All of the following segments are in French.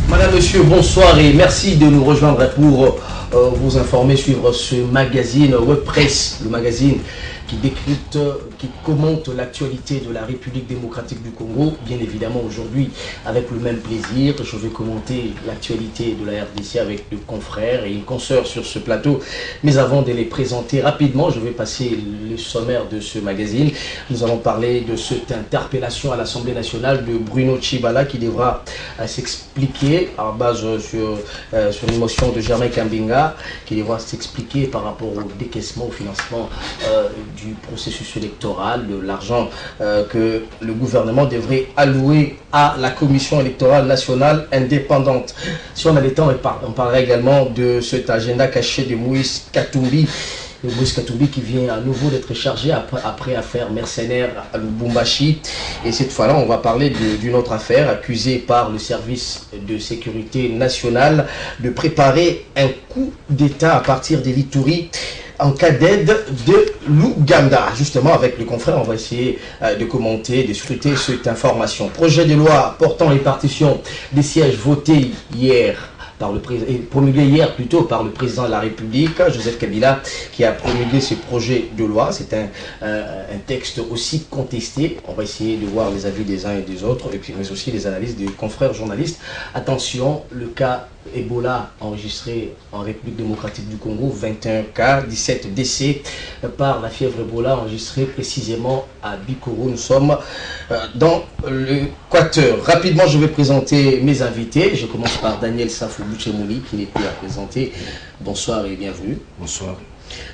Madame, monsieur, bonsoir et merci de nous rejoindre pour vous informer, suivre ce magazine WebPress, le magazine qui décrypte, qui commente l'actualité de la République démocratique du Congo. Bien évidemment, aujourd'hui, avec le même plaisir, je vais commenter l'actualité de la RDC avec deux confrères et une consoeur sur ce plateau. Mais avant de les présenter rapidement, je vais passer le sommaire de ce magazine. Nous allons parler de cette interpellation à l'Assemblée nationale de Bruno Tshibala qui devra s'expliquer à base sur une motion de Germain Kambinga qui devra s'expliquer par rapport au décaissement, au financement du processus électoral, de l'argent que le gouvernement devrait allouer à la Commission électorale nationale indépendante. Si on a le temps, on parlera également de cet agenda caché de Moïse Katumbi. Moïse Katumbi qui vient à nouveau d'être chargé après affaire mercenaire à Lubumbashi. Et cette fois-là, on va parler d'une autre affaire accusée par le service de sécurité nationale de préparer un coup d'État à partir des Lituri en cas d'aide de l'Ouganda. Justement, avec le confrère, on va essayer de commenter, de scruter cette information. Projet de loi portant répartition des sièges votés hier par le promulgué hier plutôt par le président de la République, Joseph Kabila, qui a promulgué ce projet de loi. C'est un texte aussi contesté. On va essayer de voir les avis des uns et des autres, et puis mais aussi les analyses des confrères journalistes. Attention, le cas Ebola enregistré en République démocratique du Congo, 21 cas, 17 décès par la fièvre Ebola enregistrée précisément à Bikoro. Nous sommes dans l'Équateur. Rapidement, je vais présenter mes invités. Je commence par Daniel Safou Bouchemouli qui n'est plus à présenter. Bonsoir et bienvenue. Bonsoir.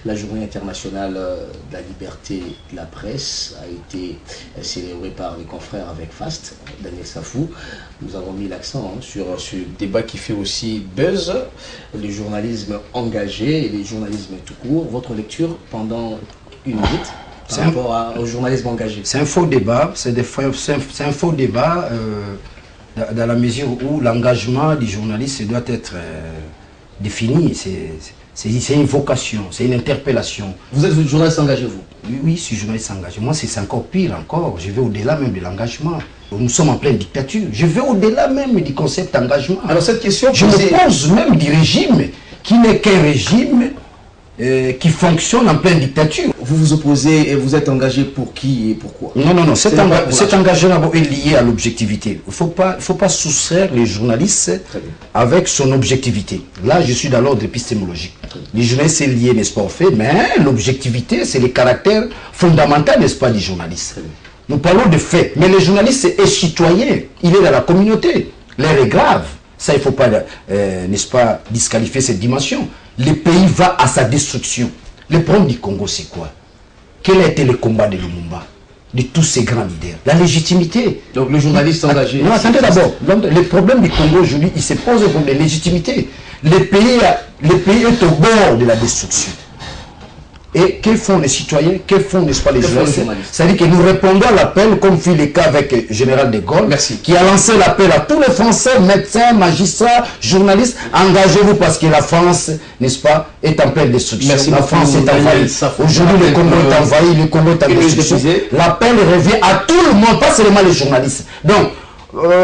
La journée internationale de la liberté de la presse a été célébrée par les confrères avec FAST, Daniel Safou. Nous avons mis l'accent sur ce débat qui fait aussi buzz, le journalisme engagé et le journalisme tout court. Votre lecture pendant une minute par rapport au journalisme engagé. C'est un faux débat, c'est un faux débat dans la mesure où l'engagement du journaliste doit être défini. C'est une vocation, c'est une interpellation. Vous êtes journaliste engagé, vous? Oui, je suis journaliste engagé. Moi, c'est encore pire encore. Je vais au-delà même de l'engagement. Nous sommes en pleine dictature. Je vais au-delà même du concept d'engagement. Alors cette question... Je me pose même du régime, qui n'est qu'un régime qui fonctionne en pleine dictature. Vous vous opposez et vous êtes engagé pour qui et pourquoi? Non. Cet engagement est lié à l'objectivité. Il ne faut pas soustraire les journalistes avec son objectivité. Là, je suis dans l'ordre épistémologique. Les journalistes, c'est lié, n'est-ce pas, au fait, mais l'objectivité, c'est le caractère fondamental, n'est-ce pas, du journaliste. Nous parlons de faits, mais le journaliste est citoyen. Il est dans la communauté. L'heure est grave. Ça, il ne faut pas, n'est-ce pas, disqualifier cette dimension. Le pays va à sa destruction. Le problème du Congo, c'est quoi? Quel a été le combat de Lumumba, de tous ces grands leaders? La légitimité. Donc le journaliste engagé. Non, attendez d'abord. Le problème du Congo aujourd'hui, il se pose pour la légitimité. Le pays est au bord de la destruction. Et que font les citoyens? Que font, n'est-ce pas, les journalistes? C'est-à-dire que nous répondons à l'appel, comme fit le cas avec le général de Gaulle, qui a lancé l'appel à tous les Français, médecins, magistrats, journalistes, engagez-vous parce que la France, n'est-ce pas, est en pleine destruction. La France est envahie. Aujourd'hui, le Congo est envahi, le Congo est en destruction. L'appel revient à tout le monde, pas seulement les journalistes. Donc,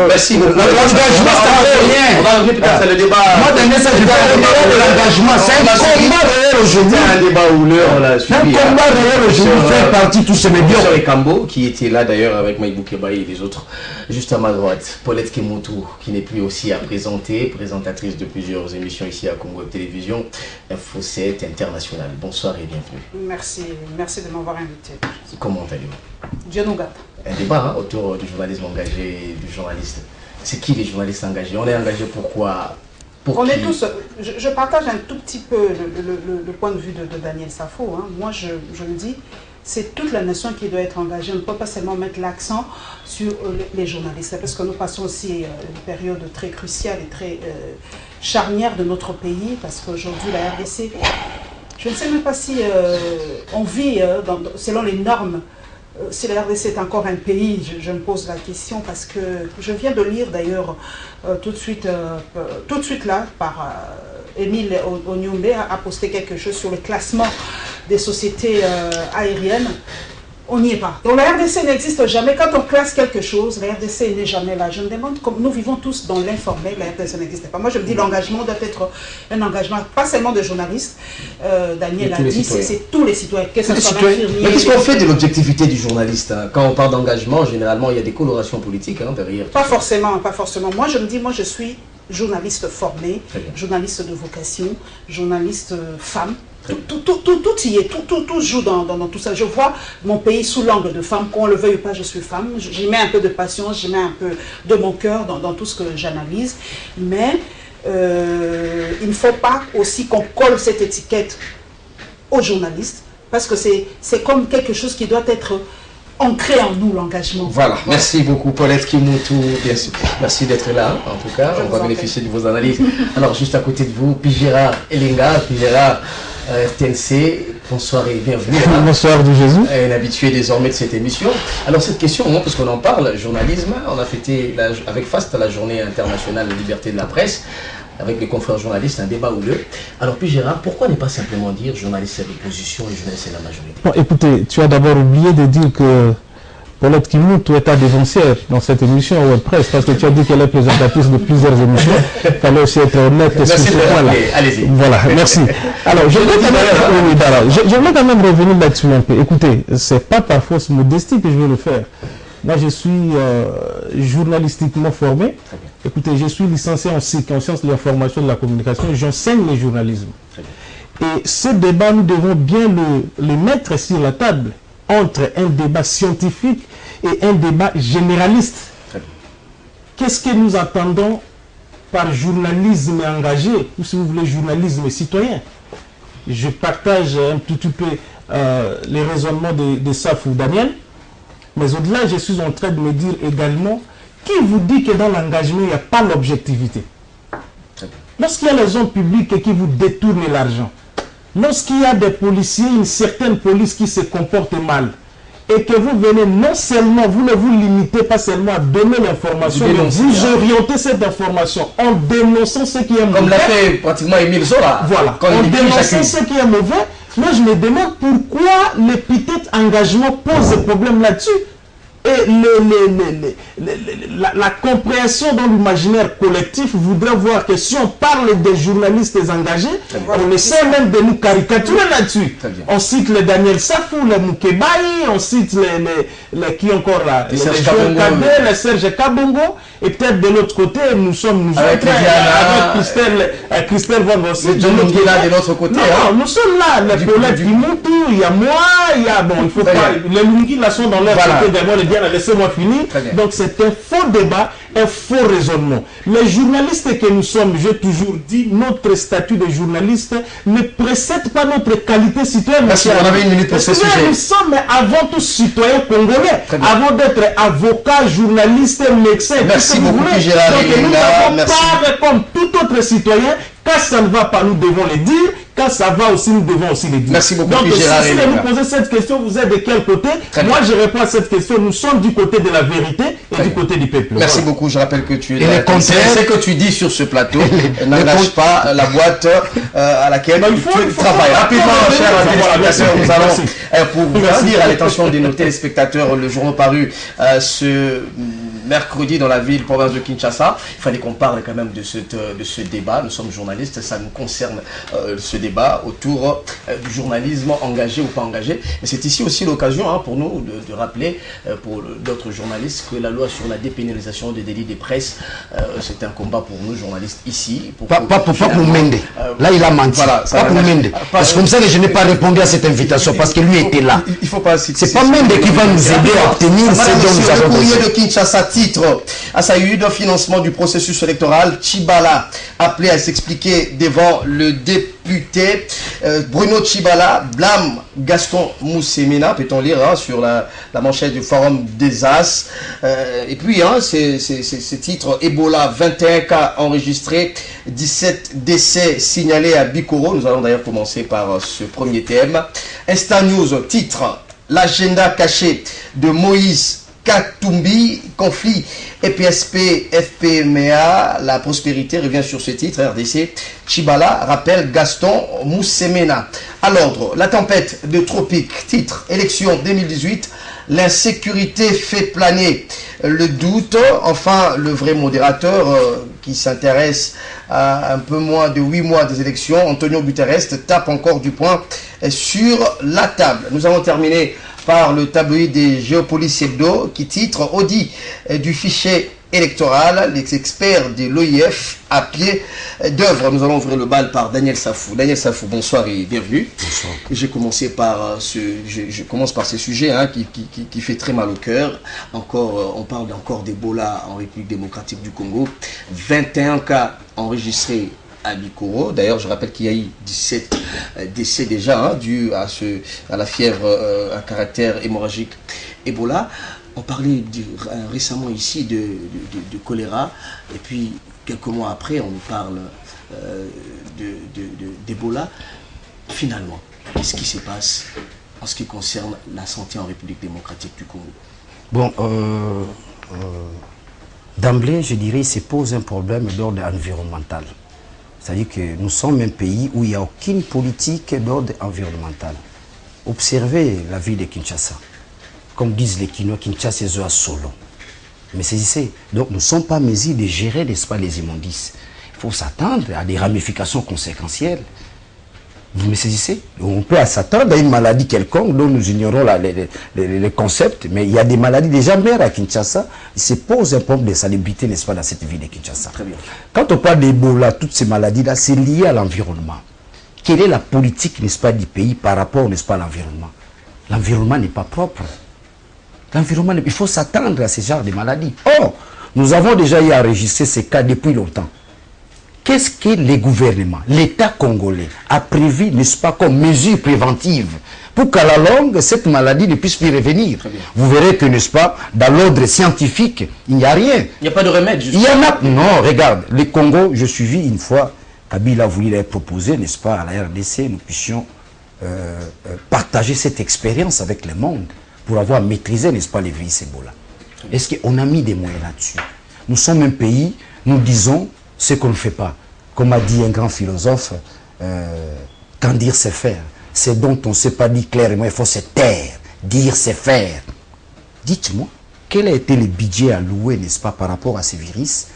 merci. L'engagement, c'est on va revenir peut-être le débat. Moi, dernier, ça, je parle de l'engagement. C'est un combat réel aujourd'hui. C'est un débat où l'heure, on l'a suivi. Un combat réel aujourd'hui fait partie de tous ces médias. Sur Kambo, qui était là d'ailleurs avec Maïbou Kebaï et les autres, juste à ma droite. Paulette Kemotou, qui n'est plus aussi à présenter, présentatrice de plusieurs émissions ici à Congo Télévision, Info 7 International. Bonsoir et bienvenue. Merci de m'avoir invité. Comment allez-vous? Dieu nous garde. Un débat autour du journalisme engagé et du journaliste. C'est qui les journalistes engagés? On est engagé pourquoi? On est tous. Je partage un tout petit peu le point de vue de Daniel Safou. Hein. Moi, je le dis, c'est toute la nation qui doit être engagée. On ne peut pas seulement mettre l'accent sur les journalistes, parce que nous passons aussi une période très cruciale et très charnière de notre pays, parce qu'aujourd'hui, la RDC, je ne sais même pas si on vit selon les normes. Si la RDC est encore un pays, je me pose la question parce que je viens de lire d'ailleurs tout de suite là par Émile Onyumbe a posté quelque chose sur le classement des sociétés aériennes On n'y est pas. Donc la RDC n'existe jamais. Quand on classe quelque chose, la RDC n'est jamais là. Je me demande, comme nous vivons tous dans l'informel, la RDC n'existe pas. Moi, je me dis l'engagement doit être un engagement, pas seulement de journalistes. Daniel a dit, c'est tous les citoyens. Mais qu'est-ce qu'on fait de l'objectivité du journaliste, hein? Quand on parle d'engagement, généralement, il y a des colorations politiques, hein, derrière. Pas forcément, pas forcément. Moi, je me dis, moi, je suis journaliste formé, journaliste de vocation, journaliste femme. Tout y est, tout joue dans tout ça. Je vois mon pays sous l'angle de femme, qu'on le veuille ou pas, je suis femme. J'y mets un peu de patience, j'y mets un peu de mon cœur dans tout ce que j'analyse. Mais il ne faut pas aussi qu'on colle cette étiquette aux journalistes, parce que c'est comme quelque chose qui doit être ancré en nous, l'engagement. Voilà, merci beaucoup Paulette Kimoutou, bien sûr. Merci d'être là, en tout cas, on va bénéficier de vos analyses. Alors, juste à côté de vous, Pigera Elenga, Pigera RTNC, bonsoir et bienvenue. Bonsoir de Jésus. Un habitué désormais de cette émission. Alors cette question, parce qu'on en parle, journalisme, on a fêté avec FAST la journée internationale de liberté de la presse, avec les confrères journalistes, un débat houleux. Alors puis Gérard, pourquoi ne pas simplement dire journaliste c'est l'opposition et journaliste c'est la majorité? Bon, écoutez, tu as d'abord oublié de dire que Paulette Kimoutou est ta dévancière dans cette émission Web Presse, parce que tu as dit qu'elle est présentatrice de plusieurs émissions. Il fallait aussi être honnête sur ce point-là. Allez-y. Voilà, merci. Alors, je voulais quand même revenir là-dessus un peu. Écoutez, c'est pas par fausse modestie que je vais le faire. Moi, je suis journalistiquement formé. Écoutez, je suis licencié en SIC, en sciences de l'information et de la communication. J'enseigne le journalisme. Et ce débat, nous devons bien le mettre sur la table entre un débat scientifique et un débat généraliste. Qu'est-ce que nous attendons par journalisme engagé, ou si vous voulez journalisme citoyen? Je partage un tout petit peu les raisonnements de Safou Daniel, mais au-delà, je suis en train de me dire également, qui vous dit que dans l'engagement, il n'y a pas l'objectivité? Lorsqu'il y a les hommes publics et qui vous détournent l'argent, lorsqu'il y a des policiers, une certaine police qui se comporte mal, et que vous venez non seulement, vous ne vous limitez pas seulement à donner l'information, mais vous orientez cette information en dénonçant ce qui est mauvais. Comme l'a fait pratiquement Émile Zola. Voilà, en dénonçant ce qui est mauvais. Moi, je me demande pourquoi l'épithète engagement pose problème là-dessus. Et la compréhension dans l'imaginaire collectif voudrait voir que si on parle des journalistes engagés, on essaie même de nous caricaturer là-dessus. On cite les Daniel Safou, les Moukebaï, on cite les qui encore là, les Serge Kabongo, et peut-être de l'autre côté, nous sommes avec Christelle Van Vossen. De l'autre côté. Non, nous sommes là, les Paulette Kimoutou, il y a moi, il y a, bon, il faut pas, les Lungi là sont dans leur côté d'abord, laissez-moi finir. Donc c'est un faux débat, un faux raisonnement. Les journalistes que nous sommes, j'ai toujours dit, notre statut de journaliste ne précède pas notre qualité citoyenne. Merci, on avait une minute pour ce sujet. Nous sommes avant tout citoyens congolais, avant d'être avocats, journalistes, médecins. Merci beaucoup, Gérard. Donc nous n'avons pas comme tout autre citoyen. Quand ça ne va pas, nous devons le dire. Quand ça va aussi, nous devons aussi le dire. Merci beaucoup, donc, Gérard. Si vous posez cette question, vous êtes de quel côté? Moi, je réponds à cette question. Nous sommes du côté de la vérité et du côté du peuple. Merci beaucoup. Je rappelle que tu es là. Ce que tu dis sur ce plateau n'engage pas la boîte à laquelle tu travailles. Rapidement, chers téléspectateurs, nous allons, pour vous dire à l'attention de nos téléspectateurs, le journal paru ce mercredi dans la ville, province de Kinshasa. Il fallait qu'on parle quand même de ce débat. Nous sommes journalistes, ça nous concerne ce débat autour du journalisme engagé ou pas engagé. Mais c'est ici aussi l'occasion pour nous de rappeler pour d'autres journalistes que la loi sur la dépénalisation des délits de presse, c'est un combat pour nous journalistes ici. Pas pour Mende. Là, il a menti. Voilà, pas pour Mende. C'est comme ça que je n'ai pas répondu à cette invitation, parce que lui était là. Il faut pas citer. C'est pas Mende qui va nous aider à obtenir ce dont nous avons besoin. Le courrier de Kinshasa titre à Saïd de financement du processus électoral. Chibala appelé à s'expliquer devant le député. Bruno Chibala blâme Gaston Moussemina, peut-on lire sur la manchette du forum des As. Et puis, ce titre, Ebola, 21 cas enregistrés, 17 décès signalés à Bikoro. Nous allons d'ailleurs commencer par ce premier thème. Instant News, titre, l'agenda caché de Moïse Katumbi, conflit EPSP, FPMA, la prospérité revient sur ce titre, RDC. Chibala rappelle Gaston Moussemena. À l'ordre, la tempête de tropique, titre, élection 2018, l'insécurité fait planer le doute. Enfin, le vrai modérateur qui s'intéresse à un peu moins de 8 mois des élections, Antonio Guterres, tape encore du poing sur la table. Nous avons terminé par le tabloïd des Géopolice Hebdo qui titre Audit du fichier électoral, les experts de l'OIF à pied d'œuvre. Nous allons ouvrir le bal par Daniel Safou. Daniel Safou, bonsoir et bienvenue. Bonsoir. Je commence par ce sujet qui fait très mal au cœur. On parle encore d'Ebola en République démocratique du Congo. 21 cas enregistrés à Bikoro. D'ailleurs, je rappelle qu'il y a eu 17 décès déjà dus à la fièvre à caractère hémorragique Ebola. On parlait récemment ici de choléra, et puis quelques mois après, on nous parle d'Ebola. Finalement, qu'est-ce qui se passe en ce qui concerne la santé en République démocratique du Congo? Bon, d'emblée, je dirais, se pose un problème d'ordre environnemental. C'est-à-dire que nous sommes un pays où il n'y a aucune politique d'ordre environnemental. Observez la ville de Kinshasa. Comme disent les Kinois, Kinshasa est à solo. Mais saisissez, donc nous ne sommes pas en mesure de gérer, n'est-ce pas, les immondices. Il faut s'attendre à des ramifications conséquentielles. Vous me saisissez? On peut s'attendre à une maladie quelconque dont nous ignorons les concepts, mais il y a des maladies déjà mères à Kinshasa. Il se pose un problème de salubrité, n'est-ce pas, dans cette ville de Kinshasa. Très bien. Quand on parle d'Ebola, toutes ces maladies-là, c'est lié à l'environnement. Quelle est la politique, n'est-ce pas, du pays par rapport, n'est-ce pas, à l'environnement? L'environnement n'est pas propre. L'environnement, il faut s'attendre à ce genre de maladies. Or, nous avons déjà eu à enregistrer ces cas depuis longtemps. Qu'est-ce que les gouvernements, l'État congolais a prévu, n'est-ce pas, comme mesure préventive pour qu'à la longue, cette maladie ne puisse plus revenir? Vous verrez que, n'est-ce pas, dans l'ordre scientifique, il n'y a rien. Il n'y a pas de remède, justement. Il y en a. Non, regarde, le Congo, je suivis une fois, Kabila a voulu leur proposer, n'est-ce pas, à la RDC, nous puissions partager cette expérience avec le monde pour avoir maîtrisé, n'est-ce pas, les virus Ebola. Est-ce qu'on a mis des moyens là-dessus? Nous sommes un pays, nous disons ce qu'on ne fait pas. Comme a dit un grand philosophe, quand dire c'est faire, c'est dont on ne sait pas dire clairement, il faut se taire, dire c'est faire. Dites-moi, quel a été le budget alloué, n'est-ce pas, par rapport à ces virus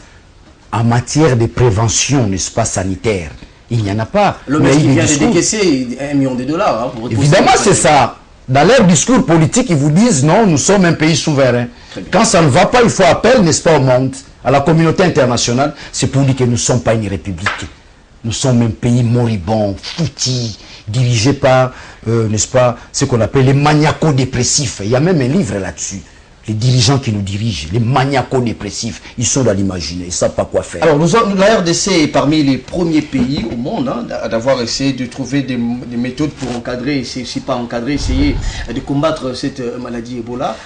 en matière de prévention, n'est-ce pas, sanitaire? Il n'y en a pas. Le mec qui vient de décaisser $1 million. Hein, pour évidemment, c'est ça. Dans leur discours politique, ils vous disent non, nous sommes un pays souverain. Quand ça ne va pas, il faut appel, n'est-ce pas, au monde, à la communauté internationale. C'est pour dire que nous ne sommes pas une république. Nous sommes un pays moribond, foutu, dirigé par, n'est-ce pas, ce qu'on appelle les maniaco-dépressifs. Il y a même un livre là-dessus. Les dirigeants qui nous dirigent, les maniaco-dépressifs, ils sont dans l'imaginaire, ils ne savent pas quoi faire. Alors, la RDC est parmi les premiers pays au monde d'avoir essayé de trouver des méthodes pour encadrer, si pas encadrer, essayer de combattre cette maladie Ebola.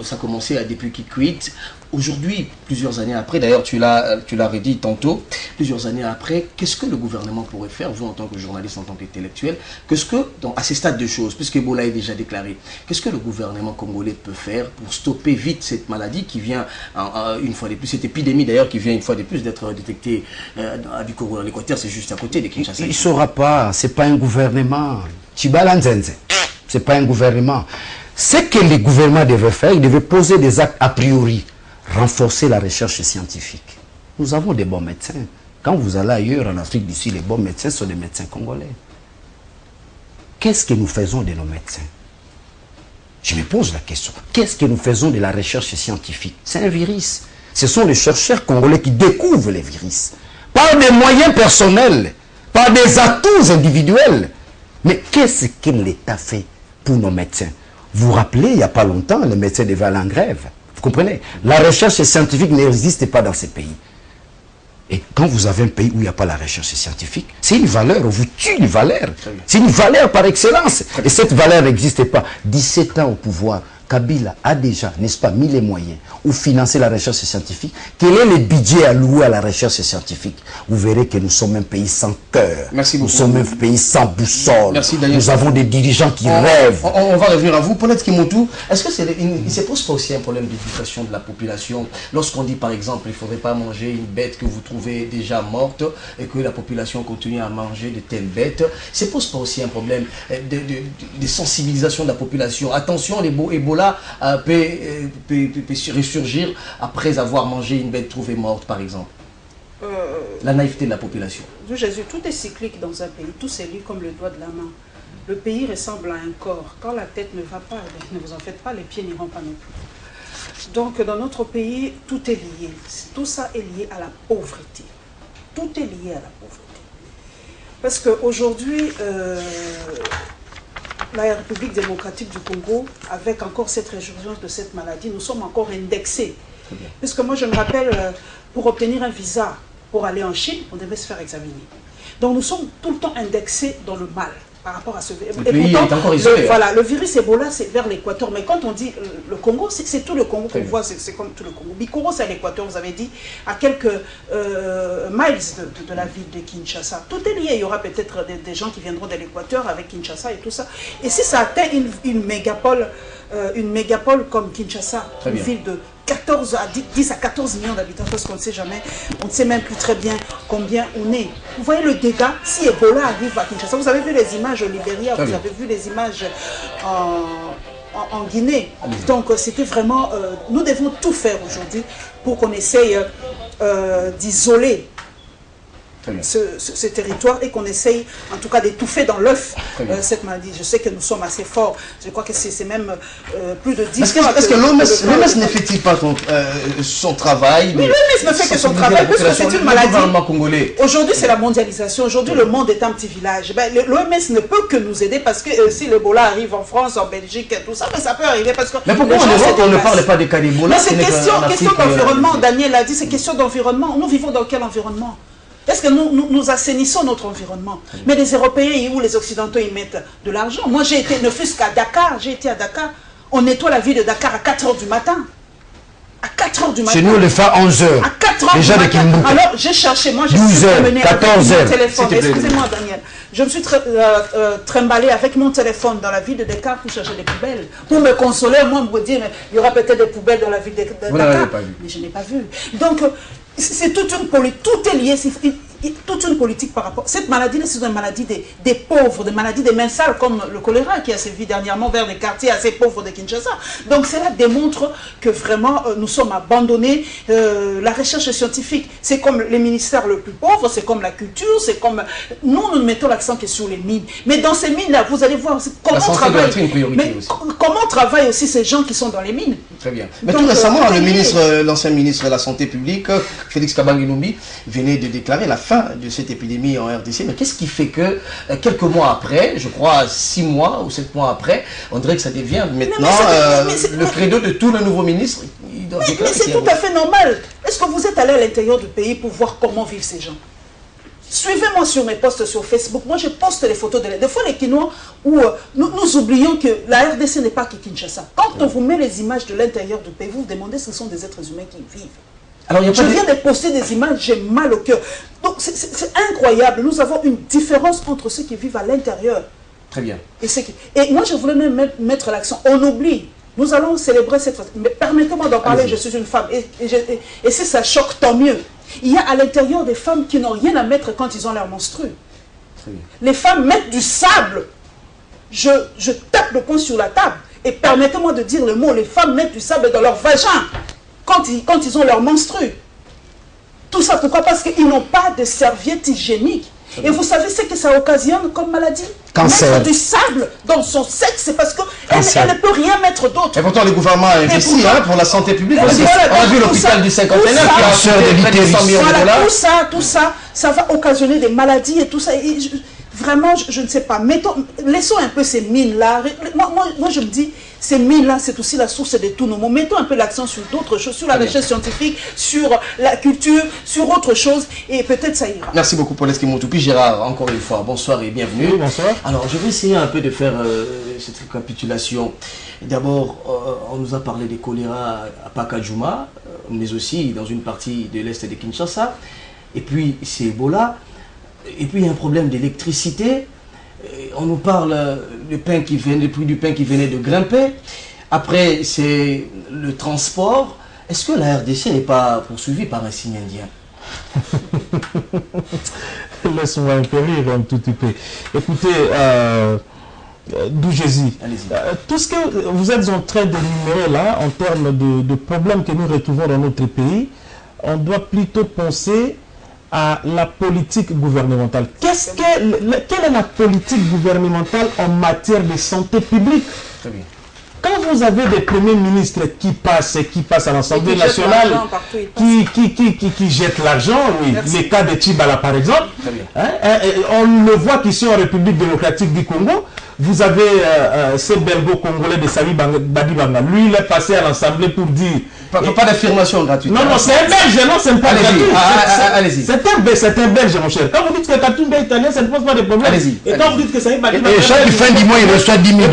Ça a commencé depuis Kikwit. Aujourd'hui, plusieurs années après, d'ailleurs tu l'as redit tantôt, plusieurs années après, qu'est-ce que le gouvernement pourrait faire, vous en tant que journaliste, en tant qu'intellectuel, à ces stades de choses, puisque Ebola est déjà déclaré, qu'est-ce que le gouvernement congolais peut faire pour stopper vite cette maladie qui vient une fois de plus, cette épidémie d'ailleurs qui vient une fois de plus d'être détectée à Bikoro, l'Équateur, c'est juste à côté de Kinshasa. Il ne saura pas, ce n'est pas un gouvernement. Chibala Nzenze, ce n'est pas un gouvernement. Ce que les gouvernements devaient faire, ils devaient poser des actes a priori. Renforcer la recherche scientifique. Nous avons des bons médecins. Quand vous allez ailleurs en Afrique d'ici, les bons médecins sont des médecins congolais. Qu'est-ce que nous faisons de nos médecins? Je me pose la question. Qu'est-ce que nous faisons de la recherche scientifique? C'est un virus. Ce sont les chercheurs congolais qui découvrent les virus. Par des moyens personnels, par des atouts individuels. Mais qu'est-ce que l'État fait pour nos médecins? Vous vous rappelez, il n'y a pas longtemps, les médecins devaient aller en grève. Vous comprenez? La recherche scientifique n'existe pas dans ces pays. Et quand vous avez un pays où il n'y a pas la recherche scientifique, c'est une valeur, on vous tue une valeur. C'est une valeur par excellence. Et cette valeur n'existe pas. 17 ans au pouvoir, Kabila a déjà, n'est-ce pas, mis les moyens ou financer la recherche scientifique. Quel est le budget alloué à la recherche scientifique? Vous verrez que nous sommes un pays sans cœur. Merci beaucoup. Nous sommes un pays sans boussole. Merci, Daniel. Nous avons des dirigeants qui rêvent. On va revenir à vous. Paulette Kimotou, est-ce que il ne se pose pas aussi un problème d'éducation de la population lorsqu'on dit par exemple il ne faudrait pas manger une bête que vous trouvez déjà morte et que la population continue à manger de telles bêtes? Ça ne pose pas aussi un problème de sensibilisation de la population? Attention, Ebola peut ressurgir après avoir mangé une bête trouvée morte par exemple. La naïveté de la population. Jésus, tout est cyclique dans un pays, tout s'est lié comme le doigt de la main. Le pays ressemble à un corps. Quand la tête ne va pas, ne vous en faites pas, les pieds n'iront pas non plus. Donc dans notre pays, tout est lié. Tout ça est lié à la pauvreté. Tout est lié à la pauvreté. Parce qu'aujourd'hui, la République démocratique du Congo, avec encore cette résurgence de cette maladie, nous sommes encore indexés. Parce que moi, je me rappelle, pour obtenir un visa pour aller en Chine, on devait se faire examiner. Donc nous sommes tout le temps indexés dans le mal par rapport à ce virus. Le pays est encore isolé. Voilà, le virus Ebola, c'est vers l'équateur. Mais quand on dit le Congo, c'est tout le Congo qu'on voit, c'est comme tout le Congo. Bikoro, c'est à l'équateur, vous avez dit, à quelques miles de la ville de Kinshasa. Tout est lié. Il y aura peut-être des gens qui viendront de l'équateur avec Kinshasa et tout ça. Et si ça atteint une mégapole comme Kinshasa, une ville de 10 à 14 millions d'habitants, parce qu'on ne sait jamais, on ne sait même plus très bien combien on est. Vous voyez le dégât, si Ebola arrive à Kinshasa, vous avez vu les images au Libéria, vous avez vu les images en Guinée. Donc c'était vraiment, nous devons tout faire aujourd'hui pour qu'on essaye d'isoler ce territoire et qu'on essaye en tout cas d'étouffer dans l'œuf cette maladie. Je sais que nous sommes assez forts, je crois que c'est même plus de 10 fois. Est-ce que l'OMS ne fait-il pas son travail? Mais l'OMS ne fait que son travail parce que c'est une maladie. Aujourd'hui c'est la mondialisation, aujourd'hui le monde est un petit village. L'OMS ne peut que nous aider parce que si l'Ebola arrive en France, en Belgique, tout ça, mais ça peut arriver parce que... Mais pourquoi en Europe on ne parle pas des cas d'Ebola? C'est question d'environnement, Daniel a dit, c'est question d'environnement. Nous vivons dans quel environnement? Est-ce que nous assainissons notre environnement? Mais les Européens ou les Occidentaux, ils mettent de l'argent. Moi, j'ai été, ne fût-ce qu'à Dakar, j'ai été à Dakar, on nettoie la ville de Dakar à 4 h du matin. À 4 h du matin. Chez nous, on le fait à 11 h. À 4 h déjà du matin. Alors, j'ai cherché, moi, je suis promenée avec mon téléphone. Excusez-moi, Daniel. Je me suis trimballée avec mon téléphone dans la ville de Dakar pour chercher des poubelles. Pour me consoler, moi, me dire, il y aura peut-être des poubelles dans la ville de Dakar. Vous n'avez pas vu. Mais je n'ai pas vu. Donc, c'est toute une politique, tout est lié, toute une politique par rapport. Cette maladie, c'est une maladie des pauvres, des maladies des mains sales, comme le choléra qui a sévi dernièrement vers des quartiers assez pauvres de Kinshasa. Donc cela démontre que vraiment nous sommes abandonnés. La recherche scientifique, c'est comme les ministères le plus pauvres, c'est comme la culture, c'est comme... Nous mettons l'accent que sur les mines. Mais dans ces mines-là, vous allez voir comment travaillent aussi ces gens qui sont dans les mines. Très bien. Mais donc, tout récemment, l'ancien ministre de la Santé publique, Félix Kabange-Numbi, venait de déclarer la fin de cette épidémie en RDC. Mais qu'est-ce qui fait que quelques mois après, je crois 6 mois ou 7 mois après, on dirait que ça devient maintenant le credo de tous les nouveaux ministres. Mais c'est tout à fait normal. Est-ce que vous êtes allé à l'intérieur du pays pour voir comment vivent ces gens? Suivez-moi sur mes posts sur Facebook. Moi, je poste les photos des fois les Kinois où nous oublions que la RDC n'est pas que Kinshasa. Quand on vous met les images de l'intérieur du pays, vous vous demandez si ce sont des êtres humains qui y vivent. Alors, je viens de poster des images, j'ai mal au cœur. Donc, c'est incroyable. Nous avons une différence entre ceux qui vivent à l'intérieur. Très bien. Et moi, je voulais même mettre l'accent. On oublie. Nous allons célébrer cette fête. Mais permettez-moi d'en parler, je suis une femme. Et si ça choque, tant mieux. Il y a à l'intérieur des femmes qui n'ont rien à mettre quand ils ont leur menstru. Les femmes mettent du sable. Je tape le poing sur la table. Et permettez-moi de dire le mot, les femmes mettent du sable dans leur vagin quand ils ont leur menstru. Tout ça, pourquoi? Parce qu'ils n'ont pas de serviette hygiénique. Et vous savez ce que ça occasionne comme maladie? Cancer. Mettre du sable dans son sexe, c'est parce qu'elle ne peut rien mettre d'autre. Et pourtant, le gouvernement a investi pour la santé publique. On a vu l'hôpital du cinquantenaire qui a acheté près de 100 millions de dollars. Tout ça, ça va occasionner des maladies et tout ça. Et vraiment, je ne sais pas. Laissons un peu ces mines-là. Moi, je me dis, ces mines-là, c'est aussi la source de tout. Nous mettons un peu l'accent sur d'autres choses, sur la recherche scientifique, sur la culture, sur autre chose, et peut-être ça ira. Merci beaucoup pour l'Eskimo Toupi. Gérard, encore une fois, bonsoir et bienvenue. Oui, bonsoir. Alors, je vais essayer un peu de faire cette récapitulation. D'abord, on nous a parlé des choléra à Pakajouma, mais aussi dans une partie de l'est de Kinshasa. Et puis, c'est Ebola. Et puis, il y a un problème d'électricité. On nous parle le prix du pain qui venait de grimper. Après, c'est le transport. Est-ce que la RDC n'est pas poursuivie par un signe indien? Laisse-moi un peu rire un tout petit peu. Écoutez, d'où Jésus. Tout ce que vous êtes en train d'énumérer là, en termes de problèmes que nous retrouvons dans notre pays, on doit plutôt penser à la politique gouvernementale. Quelle est la politique gouvernementale en matière de santé publique? Très bien. Quand vous avez des premiers ministres qui passent à l'Assemblée nationale, qui jettent l'argent, oui, les cas de Tchibala par exemple, on le voit qu'ici en République démocratique du Congo, vous avez ce belgo-congolais de Sami Badibanga. Lui, il est passé à l'Assemblée pour dire... Pas d'affirmation gratuite. Non, c'est un Belge, non, c'est pas gratuit. Allez-y. C'est un Belge, mon cher. Quand vous dites que Katumba est italien, ça ne pose pas de problème. Allez-y. Et quand vous dites que Sami Badibanga... Et chaque fin du mois, il reçoit 10 000 $.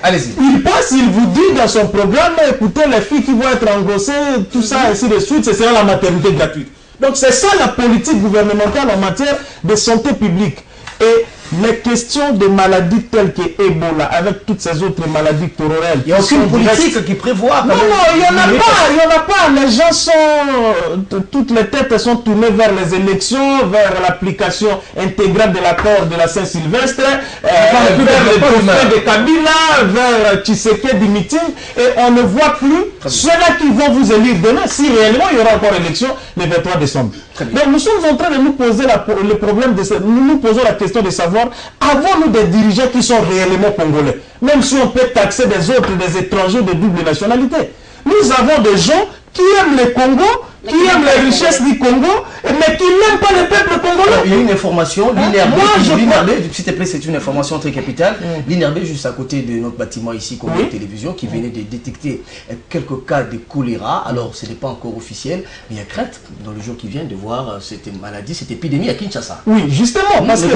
Allez-y. Il passe, il vous dit dans son programme, écoutez, les filles qui vont être engrossées, tout ça, ainsi de suite, ce sera la maternité gratuite. Donc c'est ça la politique gouvernementale en matière de santé publique. Et les questions de maladies telles que Ebola, avec toutes ces autres maladies terrorales. Il n'y a aucune politique qui prévoit. Non, il n'y en a pas. Les gens sont... Toutes les têtes sont tournées vers les élections, vers l'application intégrale de l'accord de la Saint-Sylvestre, vers le prophète de Kabila, vers Tshisekedi meeting, et on ne voit plus ceux-là qui vont vous élire demain, si réellement il y aura encore élection le 23 décembre. Donc nous sommes en train de nous poser le problème, nous posons la question de savoir, avons-nous des dirigeants qui sont réellement congolais? Même si on peut taxer des autres, des étrangers de double nationalité. Nous avons des gens qui aiment le Congo, qui aiment les richesses du Congo, mais qui n'aiment pas le peuple congolais. Alors, il y a une information, l'INRB, s'il te plaît, c'est une information très capitale. L'INRB, juste à côté de notre bâtiment ici, comme la télévision, qui venait de détecter quelques cas de choléra. Alors, ce n'est pas encore officiel, mais il y a crainte dans le jour qui vient de voir cette maladie, cette épidémie à Kinshasa. Oui, justement, parce que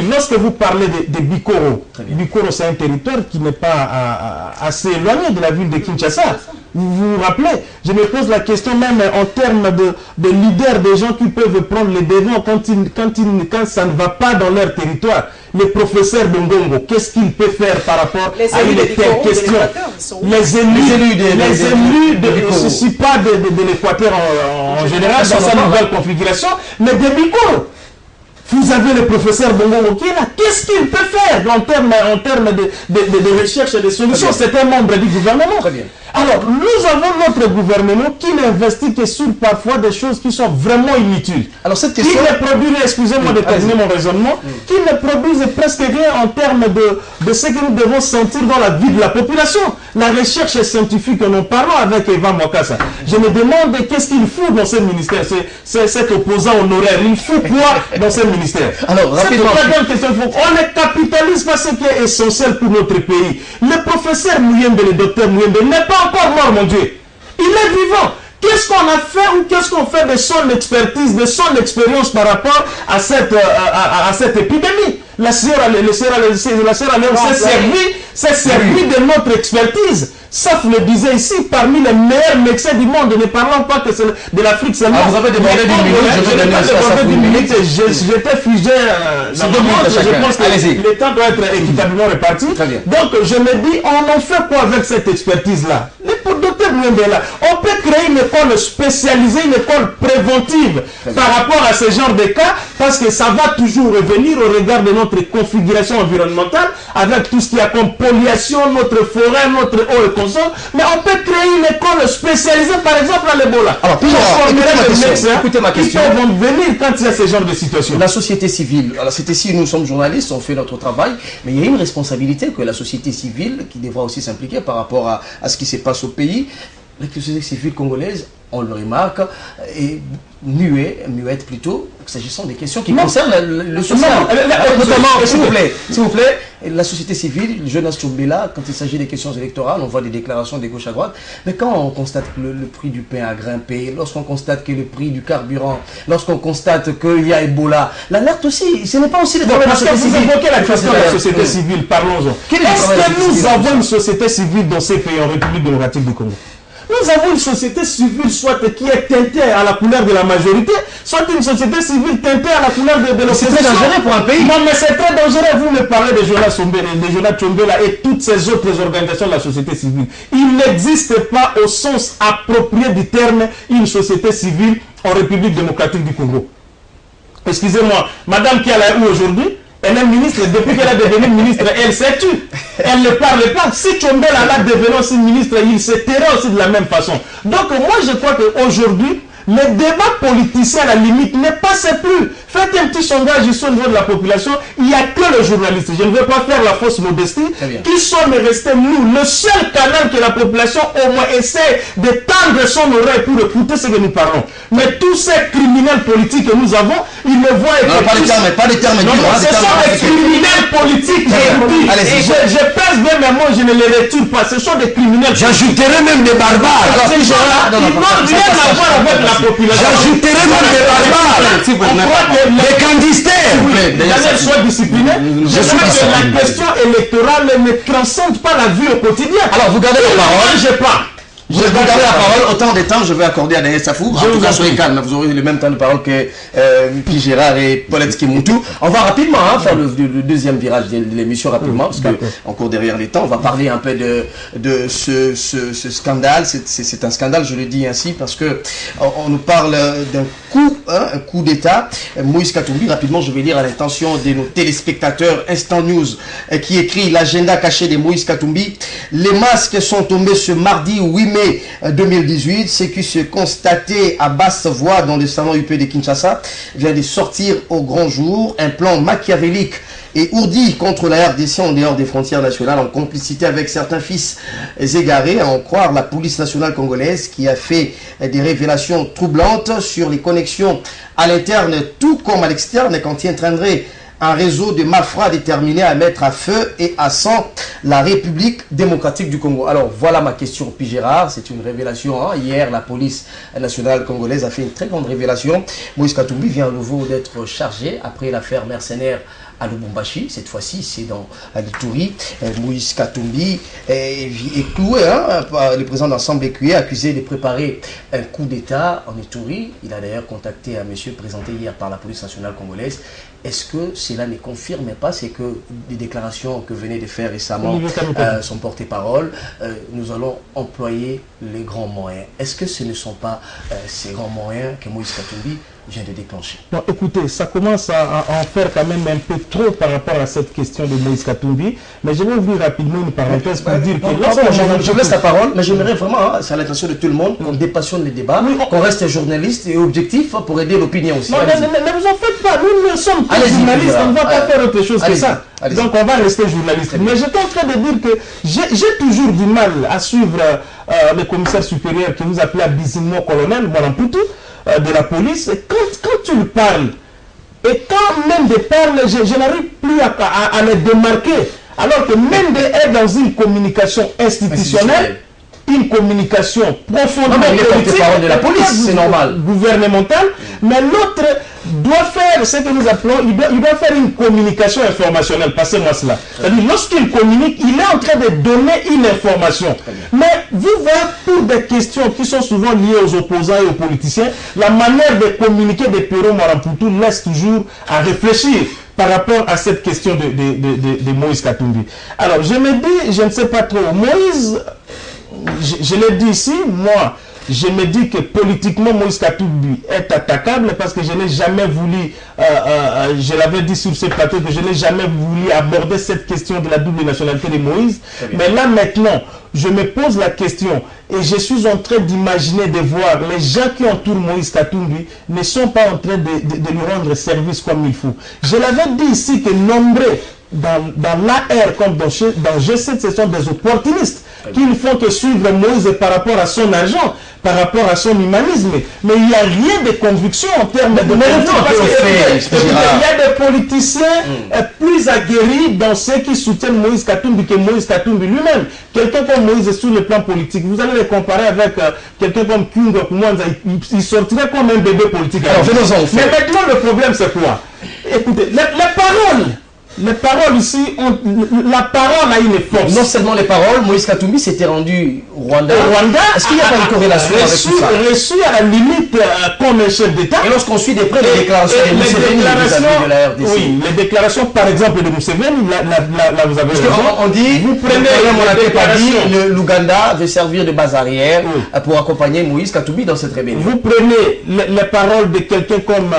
lorsque vous parlez de Bikoro, Bikoro, c'est un territoire qui n'est pas assez éloigné de la ville de Kinshasa. Vous vous rappelez, je me pose la question même en termes de leaders, des gens qui peuvent prendre les devants quand ça ne va pas dans leur territoire. Les professeurs de Ngongo, qu'est-ce qu'ils peuvent faire par rapport à une telle question? Les élus je ne suis pas de l'Équateur en général dans sa nouvelle configuration, mais de Bikoro. Vous avez le professeur Bongo qui est là. Qu'est-ce qu'il peut faire en termes de recherche et de solutions? C'est un membre du gouvernement. Très bien. Alors, nous avons notre gouvernement qui n'investit que sur parfois des choses qui sont vraiment inutiles. Alors, cette question... Qui ne produit, excusez-moi de terminer mon raisonnement, qui ne produisent presque rien en termes de ce que nous devons sentir dans la vie de la population. La recherche scientifique que nous parlons avec Eva Mwakasa. Je me demande qu'est-ce qu'il fout dans ce ministère, cet opposant honoraire. Il fout quoi dans ce ministère? Alors, rapidement. On ne capitalise pas ce qui est essentiel pour notre pays. Le professeur Mouyembe, le docteur Mouyembe, n'est pas encore mort, mon Dieu. Il est vivant. Qu'est-ce qu'on a fait ou qu'est-ce qu'on fait de son expertise, de son expérience par rapport à cette épidémie? La Sierra Leone s'est servi de notre expertise. Sauf le disait ici, parmi les meilleurs médecins du monde, ne parlons pas que c'est de l'Afrique seulement. Vous avez débordé d'une minute, je n'ai pas débordé d'une minute, j'étais figé dans le monde, je pense que le temps doit être équitablement réparti. Donc je me dis, on en fait quoi avec cette expertise-là? On peut créer une école spécialisée, une école préventive par rapport à ce genre de cas, parce que ça va toujours revenir au regard de notre configuration environnementale, avec tout ce qu'il y a comme pollution, notre forêt, notre eau et consort, mais on peut créer une école spécialisée, par exemple, à l'Ebola. Alors, écoutez ma question. Qui peuvent venir quand il y a ce genre de situation. La société civile, alors c'est ici, nous sommes journalistes, on fait notre travail, mais il y a une responsabilité que la société civile, qui devra aussi s'impliquer par rapport à ce qui se passe au pays. la société civile congolaise, on le remarque, est muette plutôt, s'agissant des questions qui concernent le social. Notamment, s'il vous plaît, la société civile, le jeune Astoumbela, quand il s'agit des questions électorales, on voit des déclarations de gauche à droite, mais quand on constate que le prix du pain a grimpé, lorsqu'on constate que le prix du carburant, lorsqu'on constate qu'il y a Ebola, l'alerte aussi, ce n'est pas aussi le problème de la société civile. Vous évoquez la question de la société civile, parlons-en. Est-ce que nous avons une société civile dans ces pays en République démocratique du Congo? Nous avons une société civile soit qui est teintée à la couleur de la majorité, soit une société civile teintée à la couleur de l'opposition. C'est très dangereux pour un pays. Non, mais c'est très dangereux. Vous me parlez de Jonas Tchombela et toutes ces autres organisations de la société civile. Il n'existe pas au sens approprié du terme une société civile en République démocratique du Congo. Excusez-moi, madame qui est là où aujourd'hui, elle est ministre, depuis qu'elle est devenue ministre, elle s'est tue. Elle ne parle pas. Si Tchombela là devenant aussi ministre, il se tairait aussi de la même façon. Donc moi je crois qu'aujourd'hui, le débat politicien à la limite ne passe plus. Faites un petit sondage ici au niveau de la population. Il n'y a que les journalistes. Je ne veux pas faire la fausse modestie. Qui sommes restés nous, le seul canal que la population au moins essaie de tendre son oreille pour écouter ce que nous parlons. Mais tous ces criminels politiques que nous avons, ils ne voient non, pas les termes non, ce sont des criminels politiques. Et je pèse bien mes mots, je ne les retire pas. Ce sont des criminels. J'ajouterai même des barbares. Ils n'ont rien à voir avec la population. J'ajouterai même des barbares. Des candidats. Daniel, soit discipliné. Je crois que la question électorale ne transcende pas la vie au quotidien. Alors, vous gardez la parole. Je pas. Je vais garder la parole, autant de temps je vais accorder à Daniel Safou. En tout cas, soyez calme, vous aurez le même temps de parole que Pi Gérard et Paulette Kimoutou. On va rapidement faire le deuxième virage de l'émission rapidement, parce qu'on court derrière les temps. On va parler un peu de ce scandale. C'est un scandale, je le dis ainsi, parce que on nous parle d'un coup, un coup d'État. Moïse Katumbi, rapidement, je vais lire à l'intention de nos téléspectateurs Instant News, qui écrit l'agenda caché de Moïse Katumbi. Les masques sont tombés ce mardi 8 mai 2018, ce qui se constatait à basse voix dans le salon UP de Kinshasa vient de sortir au grand jour. Un plan machiavélique et ourdi contre la RDC en dehors des frontières nationales en complicité avec certains fils égarés, à en croire la police nationale congolaise qui a fait des révélations troublantes sur les connexions à l'interne tout comme à l'externe quand il entraînerait un réseau de malfrats déterminés à mettre à feu et à sang la République démocratique du Congo. Alors voilà ma question, Pi Gérard, c'est une révélation. Hein. Hier, la police nationale congolaise a fait une très grande révélation. Moïse Katumbi vient à nouveau d'être chargé après l'affaire mercenaire à Lubumbashi. Cette fois-ci, c'est dans l'Ituri. Moïse Katumbi est cloué. Hein. Le président d'Ensemble est accusé de préparer un coup d'État en Ituri. Il a d'ailleurs contacté un monsieur présenté hier par la police nationale congolaise. Est-ce que cela ne confirme pas, c'est que les déclarations que venait de faire récemment son porte-parole, nous allons employer les grands moyens. Est-ce que ce ne sont pas ces grands moyens que Moïse Katumbi vient de déclencher? Non, écoutez, ça commence à en faire quand même un peu trop par rapport à cette question de Moïse Katumbi, mais je vais ouvrir rapidement une parenthèse pour dire que... Je laisse la parole, mais j'aimerais vraiment, c'est à l'intention de tout le monde, qu'on dépassionne les débats, qu'on reste journaliste et objectif pour aider l'opinion aussi. Non, ne vous en faites pas, nous ne sommes pas journalistes, on ne va pas faire autre chose que ça. Donc on va rester journaliste. Mais j'étais en train de dire que j'ai toujours du mal à suivre le commissaire supérieur qui nous appelait Bizimmo colonel, Mwaramputu, de la police. Quand tu lui parles, et quand Mende parle, je n'arrive plus à le démarquer. Alors que Mende est dans une communication institutionnelle, une communication profondément politique, de la police, c'est normal, gouvernementale, mais l'autre doit faire ce que nous appelons, il doit faire une communication informationnelle, passez-moi cela. C'est-à-dire, lorsqu'il communique, il est en train de donner une information. Mais vous voyez, pour des questions qui sont souvent liées aux opposants et aux politiciens, la manière de communiquer de Pero Mwaramputu laisse toujours à réfléchir par rapport à cette question de Moïse Katumbi. Alors, je me dis, je ne sais pas trop, Moïse, je l'ai dit ici, moi, je me dis que politiquement, Moïse Katumbi est attaquable parce que je n'ai jamais voulu, je l'avais dit sur ce plateau, que je n'ai jamais voulu aborder cette question de la double nationalité de Moïse. Mais là, maintenant, je me pose la question et je suis en train d'imaginer, de voir les gens qui entourent Moïse Katumbi ne sont pas en train de lui rendre service comme il faut. Je l'avais dit ici que nombreux dans l'AR comme dans G7, ce sont des opportunistes. qui ne font que suivre Moïse par rapport à son argent, par rapport à son humanisme. Mais il n'y a rien de conviction en termes de mérite. Il y a des politiciens plus aguerris dans ceux qui soutiennent Moïse Katumbi que Moïse Katumbi lui-même. Quelqu'un comme Moïse sur le plan politique, vous allez le comparer avec quelqu'un comme Kungo Koumanza, il sortirait comme un bébé politique. Alors, mais maintenant, le problème, c'est quoi? Écoutez, les paroles ici, la parole a une force. Non seulement les paroles, Moïse Katumbi s'était rendu au Rwanda. Est-ce qu'il n'y a pas une corrélation avec tout ça? Reçu à la limite comme un chef d'État. Et lorsqu'on suit de près les déclarations de Museveni vis-à-vis de la RDC. Oui, les déclarations par exemple de Museveni, là vous avez raison. On dit, vous prenez l'Ouganda veut servir de base arrière pour accompagner Moïse Katumbi dans cette rébellion. Vous prenez les paroles de quelqu'un comme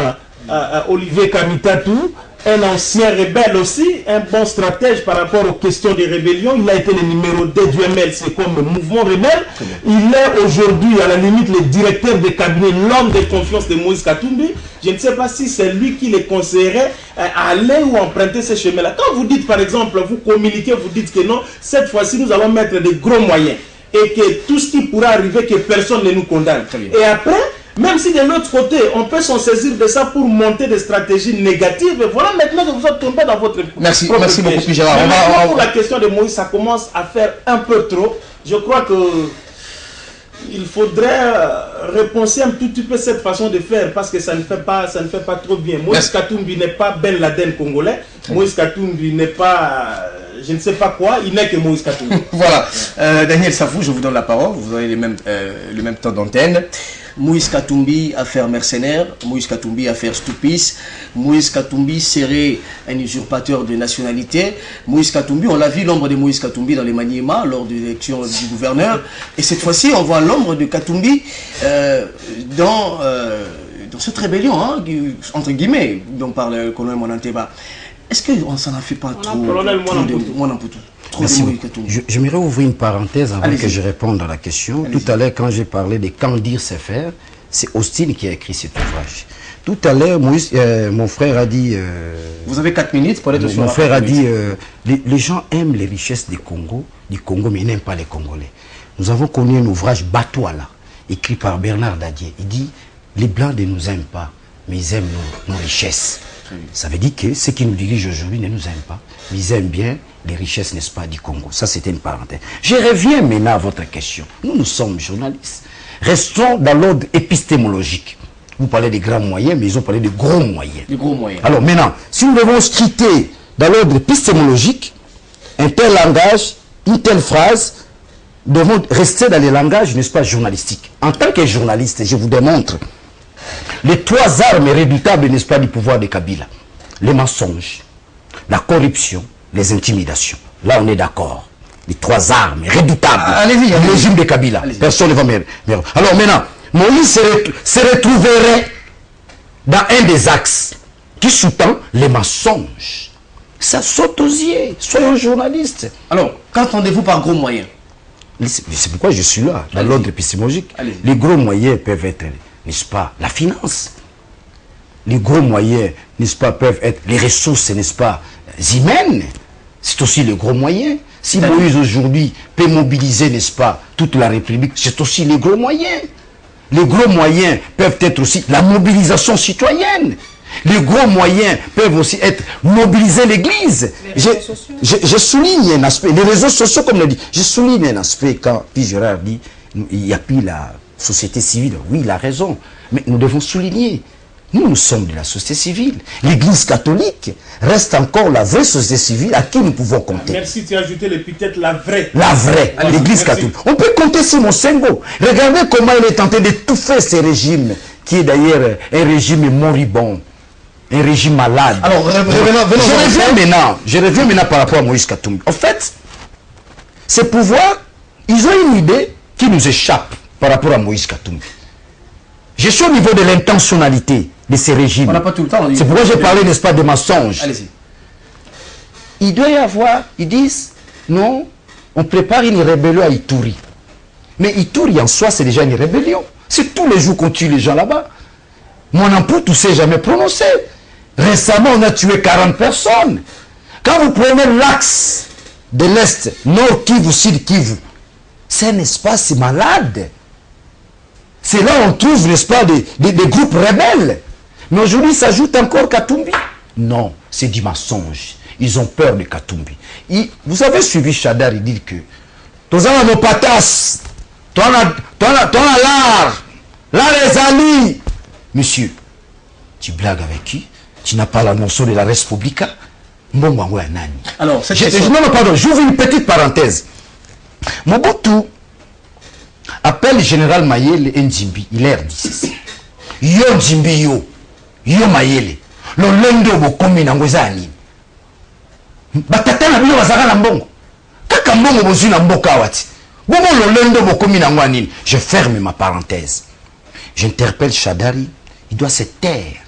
Olivier Kamitatou, un ancien rebelle aussi, un bon stratège par rapport aux questions de rébellion. Il a été le numéro 2 du ML, c'est comme le mouvement rebelle. Il est aujourd'hui, à la limite, le directeur de cabinet, l'homme de confiance de Moïse Katumbi. Je ne sais pas si c'est lui qui les conseillerait à aller ou emprunter ce chemin-là. Quand vous dites, par exemple, vous communiquez, vous dites que non, cette fois-ci, nous allons mettre des gros moyens. Et que tout ce qui pourra arriver, que personne ne nous condamne. Et après, même si de l'autre côté, on peut s'en saisir de ça pour monter des stratégies négatives, voilà maintenant que vous êtes tombé dans votre... Merci beaucoup, Gérard. Pour la question de Moïse, ça commence à faire un peu trop. Je crois que il faudrait repenser un tout petit peu cette façon de faire parce que ça ne fait pas trop bien. Moïse Katumbi n'est pas Ben Laden congolais. Moïse Katumbi n'est pas... je ne sais pas quoi, il n'est que Moïse Katumbi. Voilà. Daniel Safou, je vous donne la parole. Vous avez le même temps d'antenne. Moïse Katumbi, affaire mercenaire. Moïse Katumbi, affaire Stupis. Moïse Katumbi serait un usurpateur de nationalité. Moïse Katumbi, on l'a vu l'ombre de Moïse Katumbi dans les Maniema lors de l'élection du gouverneur. Et cette fois-ci, on voit l'ombre de Katumbi dans cette rébellion, hein, entre guillemets, dont parle le colonel Monanteba. Est-ce qu'on s'en a fait pas trop Merci beaucoup. J'aimerais ouvrir une parenthèse avant que je réponde à la question. Tout à l'heure, quand j'ai parlé de Quand dire c'est faire, c'est Austin qui a écrit cet ouvrage. Tout à l'heure, mon frère a dit... vous avez 4 minutes pour être sur mon frère a dit, les gens aiment les richesses du Congo, mais ils n'aiment pas les Congolais. Nous avons connu un ouvrage Batouala, écrit par Bernard Dadier. Il dit, les Blancs ne nous aiment pas, mais ils aiment nos richesses. Ça veut dire que ceux qui nous dirigent aujourd'hui ne nous aiment pas, mais ils aiment bien les richesses, n'est-ce pas, du Congo. Ça, c'était une parenthèse. Je reviens maintenant à votre question. Nous sommes journalistes. Restons dans l'ordre épistémologique. Vous parlez des grands moyens, mais ils ont parlé de gros moyens. Des gros moyens. Alors maintenant, si nous devons quitter dans l'ordre épistémologique, un tel langage, une telle phrase, devons rester dans les langages, n'est-ce pas, journalistiques. En tant que journaliste, je vous démontre les 3 armes redoutables, n'est-ce pas, du pouvoir de Kabila. Les mensonges, la corruption, les intimidations. Là, on est d'accord. Les 3 armes redoutables du régime de Kabila. Personne ne va me... Alors maintenant, Moïse se retrouverait dans un des axes qui sous-tend les mensonges. Ça saute aux yeux. Soyons journalistes. Alors, qu'entendez-vous par gros moyens? C'est pourquoi je suis là, dans l'ordre épistémologique. Les gros moyens peuvent être, n'est-ce pas, la finance. Les gros moyens, n'est-ce pas, peuvent être les ressources, n'est-ce pas, humaines. C'est aussi le gros moyen. Si Moïse aujourd'hui peut mobiliser, n'est-ce pas, toute la République, c'est aussi les gros moyens. Les gros moyens peuvent être aussi la mobilisation citoyenne. Les gros moyens peuvent aussi être mobiliser l'Église. Je souligne un aspect, les réseaux sociaux, comme on l'a dit, je souligne un aspect quand Gérard dit, il n'y a plus la société civile. Oui, il a raison, mais nous devons souligner. Nous sommes de la société civile. L'Église catholique reste encore la vraie société civile à qui nous pouvons compter. Merci, tu as ajouté l'épithète la vraie. La vraie, l'Église catholique. On peut compter sur Monsengo. Regardez comment il est tenté d'étouffer ce régime, qui est d'ailleurs un régime moribond, un régime malade. Alors, je reviens maintenant par rapport à Moïse Katumbi. En fait, ces pouvoirs, ils ont une idée qui nous échappe par rapport à Moïse Katumbi. Je suis au niveau de l'intentionnalité de ces régimes. On n'a pas tout le temps. C'est pourquoi j'ai parlé, n'est-ce pas, de mensonges. Allez-y. Il doit y avoir, ils disent, non, on prépare une rébellion à Ituri. Mais Ituri en soi, c'est déjà une rébellion. C'est tous les jours qu'on tue les gens là-bas. Mon emploi, tout s'est jamais prononcé. Récemment, on a tué 40 personnes. Quand vous prenez l'axe de l'Est, Nord Kivu, Sud Kivu, C'est un espace malade. C'est là où on trouve, n'est-ce pas, des groupes rebelles. Mais aujourd'hui, s'ajoute encore Katumbi. Non, c'est du mensonge. Ils ont peur de Katumbi. Vous avez suivi Chadar, il dit que toi, nos patas, toi, l'art, les amis. Monsieur, tu blagues avec qui? Tu n'as pas la notion de la Respublica? Alors, non, pardon, j'ouvre une petite parenthèse. Mobutu appelle le général Mayele Nzimbi. Il est RDC. Yo Nzimbi yo Mayele. Lo lendo bokomi na ngwezani. Batata na bino bazaka na mbongo. Kaka mbongo bozu na mboka wati. Bobo lo lendo bokomi na ngwanini. Je ferme ma parenthèse. J'interpelle Chadari. Il doit se taire.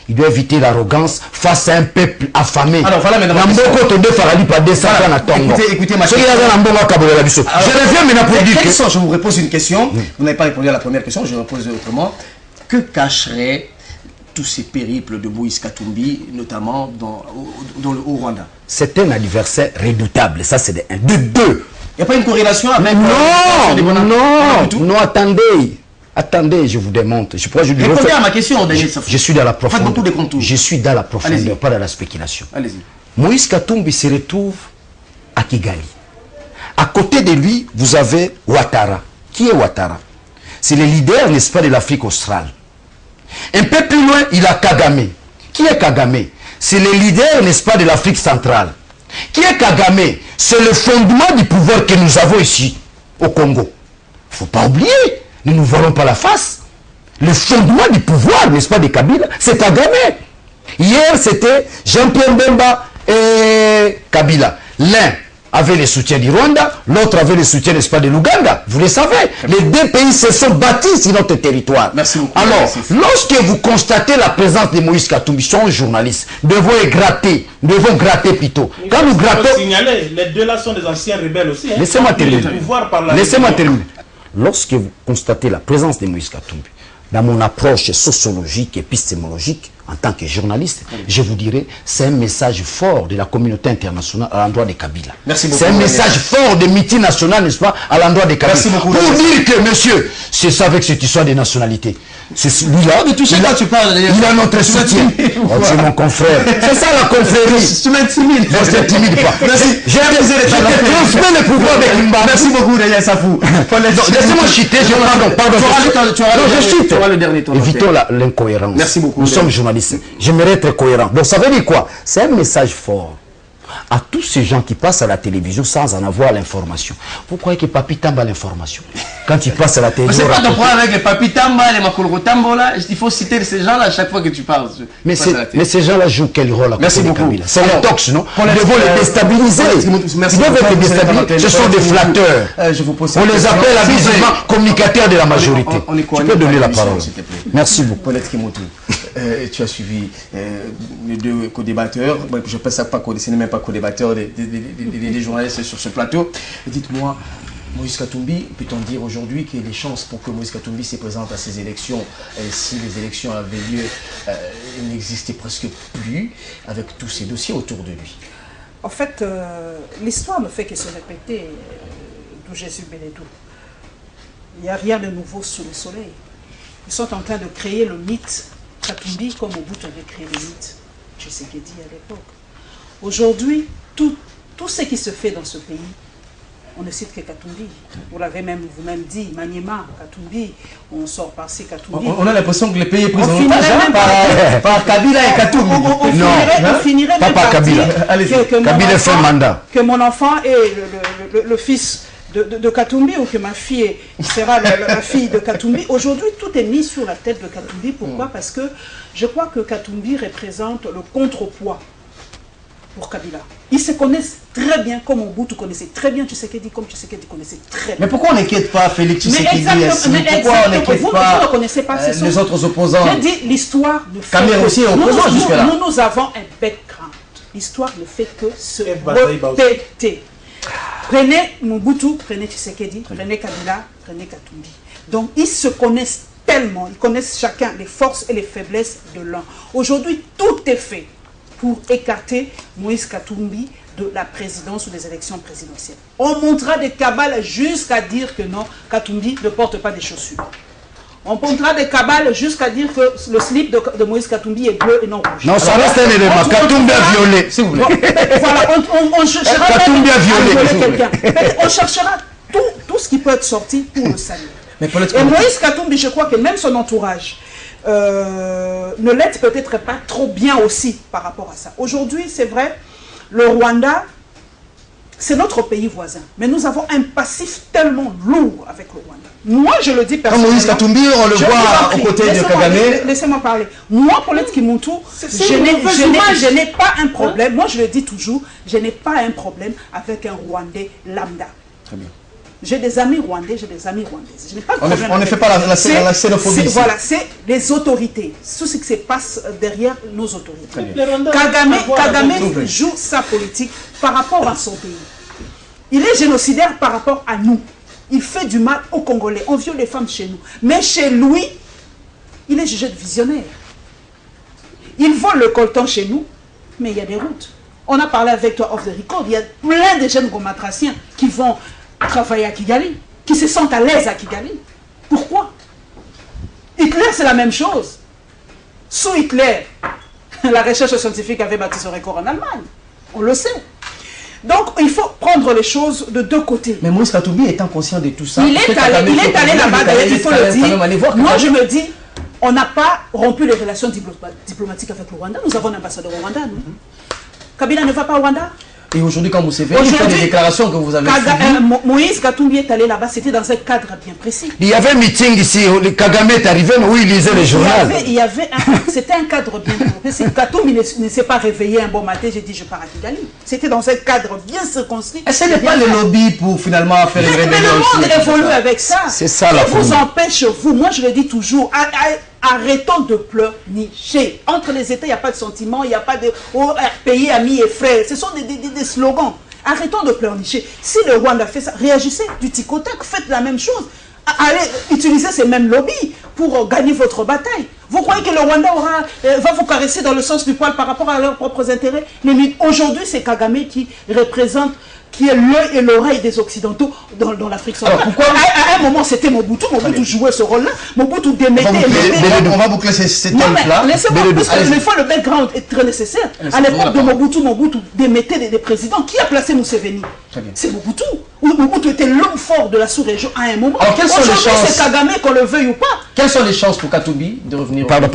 Il doit éviter l'arrogance face à un peuple affamé. Alors voilà maintenant. Écoutez ma question. Je reviens maintenant pour dire que... Je vous repose une question. Vous n'avez pas répondu à la première question, je repose autrement. Que cacherait tous ces périples de Moïse Katumbi, notamment au Rwanda? C'est un adversaire redoutable. Ça, c'est de 1. De 2. Il n'y a pas une corrélation avec... Non, attendez. Attendez, je vous démontre. Répondez à ma question, Daniel Safou. Je suis dans la profondeur. Faites beaucoup de contours. Je suis dans la profondeur, pas dans la spéculation. Allez-y. Moïse Katumbi se retrouve à Kigali. À côté de lui, vous avez Ouattara. Qui est Ouattara? C'est le leader, n'est-ce pas, de l'Afrique australe. Un peu plus loin, il a Kagame. Qui est Kagame? C'est le leader, n'est-ce pas, de l'Afrique centrale. Qui est Kagame? C'est le fondement du pouvoir que nous avons ici, au Congo. Il ne faut pas oublier. Nous ne verrons pas la face. Le fondement du pouvoir, n'est-ce pas, de Kabila, c'est Kagame. Hier, c'était Jean-Pierre Bemba et Kabila. L'un avait le soutien du Rwanda, l'autre avait le soutien, n'est-ce pas, de l'Ouganda. Vous le savez. Les deux pays se sont bâtis sur notre territoire. Merci beaucoup. Alors, lorsque vous constatez la présence de Moïse Katumbi, son journaliste, devons gratter plutôt. Quand nous grattons... signaler, les deux là sont des anciens rebelles aussi. Hein. Laissez-moi terminer. Lorsque vous constatez la présence de Moïse Katumbi, dans mon approche sociologique, épistémologique, en tant que journaliste, je vous dirais, c'est un message fort de la communauté internationale à l'endroit de Kabila. Merci beaucoup. C'est un message fort de meeting national, n'est-ce pas, à l'endroit de Kabila. Merci beaucoup. Pour dire que, monsieur, c'est ça avec cette histoire des nationalités. C'est lui-là, il a notre soutien. Oh, c'est mon confrère. C'est ça la confrérie. Tu m'intimides. Non, je ne t'intimide pas. J'ai transmis le pouvoir de Kimba. Merci beaucoup, Daniel Safou. Laissez-moi chuter. Pardon. Je chute. Évitons l'incohérence. Merci beaucoup. Nous sommes journalistes. J'aimerais être cohérent. Donc ça veut dire quoi? C'est un message fort à tous ces gens qui passent à la télévision sans en avoir l'information. Vous croyez que Papi Tamba a l'information? Quand il passe à la télévision... C'est pas ton problème avec les Papi Tamba, les Makolo Tambo là. Il faut citer ces gens là à chaque fois que tu parles. Mais ces gens là jouent quel rôle à côté Merci de beaucoup. Kabila? C'est un tox, non? Ils devons les déstabiliser. Ils doivent être déstabilisés. Ce sont des flatteurs. On les appelle habituellement communicateurs de la majorité. Tu peux donner la parole. Merci beaucoup. Paulette Kimotou, tu as suivi les deux co-débatteurs. Je ne pense pas ce n'est même pas co-débatteurs des journalistes sur ce plateau. Dites-moi, Moïse Katumbi, peut-on dire aujourd'hui qu'il y a des chances pour que Moïse Katumbi se présente à ces élections? Si les élections avaient lieu, il n'existait presque plus avec tous ces dossiers autour de lui. En fait, l'histoire ne fait que se répéter d'où Jésus Bénédou. Il n'y a rien de nouveau sous le soleil. Ils sont en train de créer le mythe Katumbi comme Mobutu avait créé le mythe Tshisekedi à l'époque. Aujourd'hui, tout ce qui se fait dans ce pays, on ne cite que Katumbi. Vous l'avez même vous-même dit, Maniema, Katumbi, on sort par-ci Katumbi. On a l'impression que le pays est pris en otage par Kabila et Katumbi. On finirait pas par Kabila. Kabila fait un mandat. Que mon enfant est le fils de Katumbi ou que ma fille sera la fille de Katumbi. Aujourd'hui, tout est mis sur la tête de Katumbi. Pourquoi? Parce que je crois que Katumbi représente le contrepoids pour Kabila. Ils se connaissent très bien comme Mobutu connaissait très bien Tshisekedi, comme Tshisekedi connaissait très bien. Mais pourquoi on n'inquiète pas Félix Tshisekedi? Pourquoi on n'inquiète pas vous ne connaissez pas les autres opposants? J'ai dit l'histoire ne fait Kamer aussi est opposant jusque-là. Nous avons un background. L'histoire ne fait que se répéter. Prenez Mobutu, prenez Tshisekedi, prenez Kabila, prenez Katumbi. Donc ils se connaissent tellement, ils connaissent chacun les forces et les faiblesses de l'un. Aujourd'hui, tout est fait pour écarter Moïse Katumbi de la présidence ou des élections présidentielles. On montera des cabales jusqu'à dire que non, Katumbi ne porte pas des chaussures. On montera des cabales jusqu'à dire que le slip de Moïse Katumbi est bleu et non rouge. Non, ça reste un élément. Katumbi a violé, s'il vous plaît. Voilà, on cherchera Katumbi a violé quelqu'un. On cherchera tout ce qui peut être sorti pour le saluer. Et Moïse Katumbi, je crois que même son entourage ne l'aide peut-être pas trop bien aussi par rapport à ça. Aujourd'hui, c'est vrai, le Rwanda, c'est notre pays voisin. Mais nous avons un passif tellement lourd avec le Rwanda. Moi, je le dis personnellement. Moïse Katumbi, on le voit aux côtés de Kagame. Laissez-moi parler. moi, Paulette Kimuntu, je n'ai pas un problème. Moi, je le dis toujours, je n'ai pas un problème avec un Rwandais lambda. Très bien. J'ai des amis rwandais, j'ai des amis rwandaises. Je n'ai pas de problème. On ne fait pas la xénophobie. Voilà, c'est les autorités. Tout ce qui se passe derrière nos autorités. Kagame joue sa politique par rapport à son pays. Il est génocidaire par rapport à nous. Il fait du mal aux Congolais. On viole les femmes chez nous. Mais chez lui, il est jugé de visionnaire. Il vole le coltan chez nous, mais il y a des routes. On a parlé avec toi off the record. Il y a plein de jeunes gomatraciens qui vont travailler à Kigali, qui se sentent à l'aise à Kigali. Pourquoi? Hitler, c'est la même chose. Sous Hitler, la recherche scientifique avait bâti son record en Allemagne. On le sait. Donc, il faut prendre les choses de deux côtés. Mais Moïse Katumbi étant conscient de tout ça... Il est allé là-bas, d'ailleurs, il faut le dire. Moi, je me dis, on n'a pas rompu les relations diplomatiques avec le Rwanda. Nous avons un ambassadeur au Rwanda, nous. Kabila ne va pas au Rwanda. Et aujourd'hui, quand vous savez, il fait des déclarations que vous avez Moïse Katumbi est allé là-bas, c'était dans un cadre bien précis. Il y avait un meeting ici, Kagame est arrivé, mais où il lisait les journaux. C'était un cadre bien précis. Katumbi ne s'est pas réveillé un bon matin, j'ai dit je pars à Kigali. C'était dans un cadre bien circonscrit. Et ce n'est pas le lobby pour finalement faire une rébellion. Mais le monde évolue avec ça. C'est ça la vous empêche, vous, moi je le dis toujours, arrêtons de pleurnicher. Entre les États, il n'y a pas de sentiment, il n'y a pas de pays, amis et frères. Ce sont des slogans. Arrêtons de pleurnicher. Si le Rwanda fait ça, réagissez du tic-au-tac, faites la même chose. Allez utiliser ces mêmes lobbies pour gagner votre bataille. Vous croyez que le Rwanda va vous caresser dans le sens du poil par rapport à leurs propres intérêts? Mais aujourd'hui, c'est Kagame qui représente, qui est l'œil et l'oreille des Occidentaux dans l'Afrique centrale. À un moment, c'était Mobutu. Mobutu jouait ce rôle-là. Mobutu démettait... On va boucler ces thèmes-là. Laissez-moi, parce que des fois, le background est très nécessaire. À l'époque de Mobutu démettait des présidents. Qui a placé Museveni? C'est Mobutu. Mobutu était l'homme fort de la sous-région à un moment. Aujourd'hui, c'est Kagame, qu'on le veuille ou pas. Quelles sont les chances pour Katumbi de revenir? Pardon.